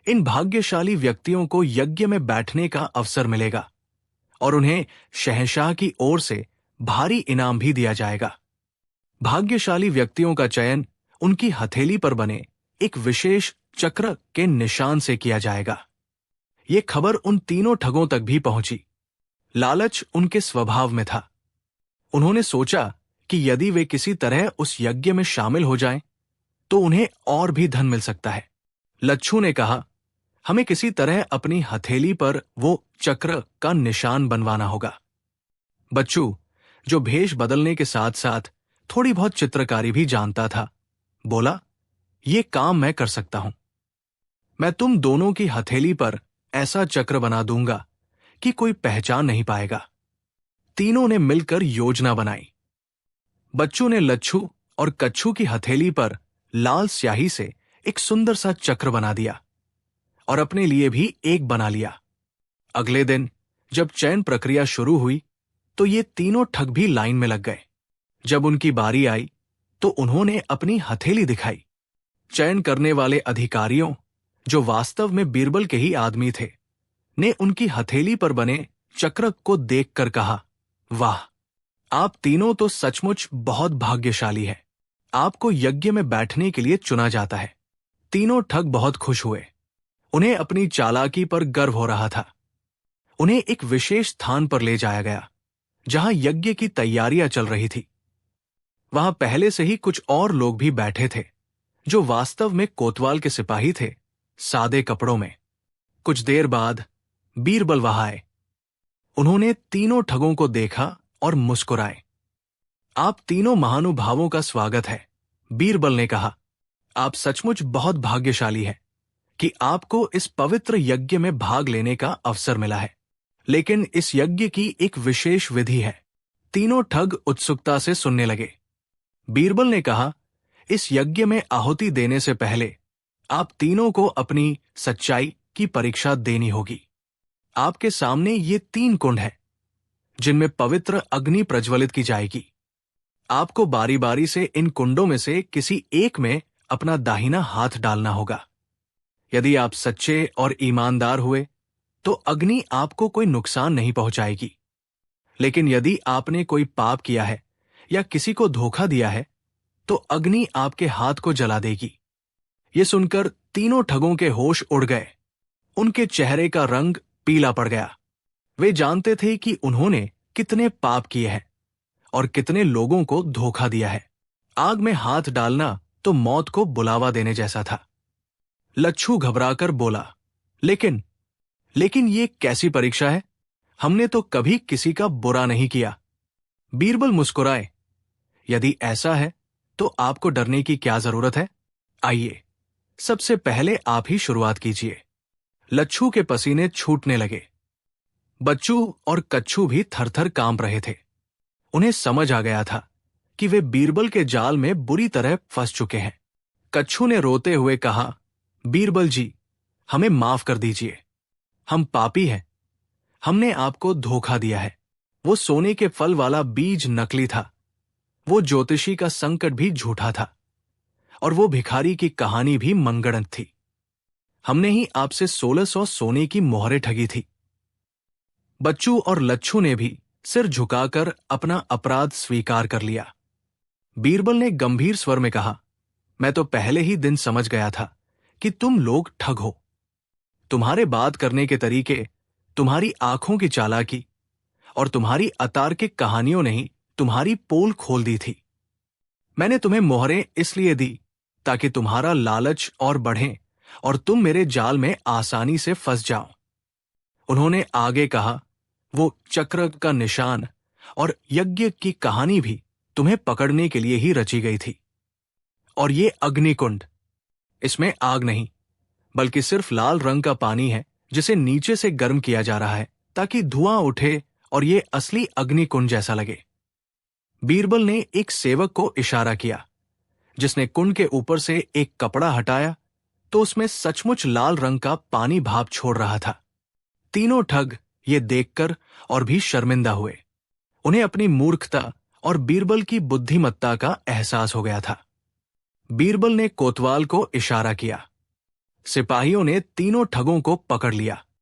इन भाग्यशाली व्यक्तियों को यज्ञ में बैठने का अवसर मिलेगा और उन्हें शहंशाह की ओर से भारी इनाम भी दिया जाएगा। भाग्यशाली व्यक्तियों का चयन उनकी हथेली पर बने एक विशेष चक्र के निशान से किया जाएगा। ये खबर उन तीनों ठगों तक भी पहुंची। लालच उनके स्वभाव में था। उन्होंने सोचा कि यदि वे किसी तरह उस यज्ञ में शामिल हो जाएं, तो उन्हें और भी धन मिल सकता है। लच्छू ने कहा, हमें किसी तरह अपनी हथेली पर वो चक्र का निशान बनवाना होगा। बच्चू, जो भेष बदलने के साथ साथ थोड़ी बहुत चित्रकारी भी जानता था, बोला, ये काम मैं कर सकता हूं। मैं तुम दोनों की हथेली पर ऐसा चक्र बना दूंगा कि कोई पहचान नहीं पाएगा। तीनों ने मिलकर योजना बनाई। बच्चू ने लच्छू और कच्छू की हथेली पर लाल स्याही से एक सुंदर सा चक्र बना दिया और अपने लिए भी एक बना लिया। अगले दिन जब चयन प्रक्रिया शुरू हुई तो ये तीनों ठग भी लाइन में लग गए। जब उनकी बारी आई तो उन्होंने अपनी हथेली दिखाई। चयन करने वाले अधिकारियों, जो वास्तव में बीरबल के ही आदमी थे, ने उनकी हथेली पर बने चक्र को देखकर कहा, वाह, आप तीनों तो सचमुच बहुत भाग्यशाली हैं। आपको यज्ञ में बैठने के लिए चुना जाता है। तीनों ठग बहुत खुश हुए। उन्हें अपनी चालाकी पर गर्व हो रहा था। उन्हें एक विशेष स्थान पर ले जाया गया जहां यज्ञ की तैयारियां चल रही थी। वहां पहले से ही कुछ और लोग भी बैठे थे, जो वास्तव में कोतवाल के सिपाही थे, सादे कपड़ों में। कुछ देर बाद बीरबल वहां आए। उन्होंने तीनों ठगों को देखा और मुस्कुराए। आप तीनों महानुभावों का स्वागत है, बीरबल ने कहा। आप सचमुच बहुत भाग्यशाली हैं कि आपको इस पवित्र यज्ञ में भाग लेने का अवसर मिला है। लेकिन इस यज्ञ की एक विशेष विधि है। तीनों ठग उत्सुकता से सुनने लगे। बीरबल ने कहा, इस यज्ञ में आहुति देने से पहले आप तीनों को अपनी सच्चाई की परीक्षा देनी होगी। आपके सामने ये 3 कुंड हैं, जिनमें पवित्र अग्नि प्रज्वलित की जाएगी। आपको बारी बारी से इन कुंडों में से किसी एक में अपना दाहिना हाथ डालना होगा। यदि आप सच्चे और ईमानदार हुए तो अग्नि आपको कोई नुकसान नहीं पहुंचाएगी। लेकिन यदि आपने कोई पाप किया है या किसी को धोखा दिया है तो अग्नि आपके हाथ को जला देगी। ये सुनकर तीनों ठगों के होश उड़ गए। उनके चेहरे का रंग पीला पड़ गया। वे जानते थे कि उन्होंने कितने पाप किए हैं और कितने लोगों को धोखा दिया है। आग में हाथ डालना तो मौत को बुलावा देने जैसा था। लच्छू घबराकर बोला, लेकिन ये कैसी परीक्षा है? हमने तो कभी किसी का बुरा नहीं किया। बीरबल मुस्कुराए, यदि ऐसा है तो आपको डरने की क्या जरूरत है? आइए, सबसे पहले आप ही शुरुआत कीजिए। लच्छू के पसीने छूटने लगे। बच्चू और कच्छू भी थरथर कांप रहे थे। उन्हें समझ आ गया था कि वे बीरबल के जाल में बुरी तरह फंस चुके हैं। कच्छू ने रोते हुए कहा, बीरबल जी, हमें माफ कर दीजिए। हम पापी हैं। हमने आपको धोखा दिया है। वो सोने के फल वाला बीज नकली था। वो ज्योतिषी का संकट भी झूठा था और वो भिखारी की कहानी भी मनगढ़ंत थी। हमने ही आपसे 1600 सोने की मोहरें ठगी थी। बच्चू और लच्छू ने भी सिर झुकाकर अपना अपराध स्वीकार कर लिया। बीरबल ने गंभीर स्वर में कहा, मैं तो पहले ही दिन समझ गया था कि तुम लोग ठग हो। तुम्हारे बात करने के तरीके, तुम्हारी आंखों की चालाकी और तुम्हारी अतार्किक कहानियों ने ही तुम्हारी पोल खोल दी थी। मैंने तुम्हें मोहरें इसलिए दी ताकि तुम्हारा लालच और बढ़े और तुम मेरे जाल में आसानी से फंस जाओ। उन्होंने आगे कहा, वो चक्र का निशान और यज्ञ की कहानी भी तुम्हें पकड़ने के लिए ही रची गई थी। और ये अग्निकुंड, इसमें आग नहीं बल्कि सिर्फ लाल रंग का पानी है जिसे नीचे से गर्म किया जा रहा है ताकि धुआं उठे और ये असली अग्निकुंड जैसा लगे। बीरबल ने एक सेवक को इशारा किया, जिसने कुंड के ऊपर से एक कपड़ा हटाया तो उसमें सचमुच लाल रंग का पानी भाप छोड़ रहा था। तीनों ठग ये देखकर और भी शर्मिंदा हुए। उन्हें अपनी मूर्खता और बीरबल की बुद्धिमत्ता का एहसास हो गया था। बीरबल ने कोतवाल को इशारा किया। सिपाहियों ने तीनों ठगों को पकड़ लिया।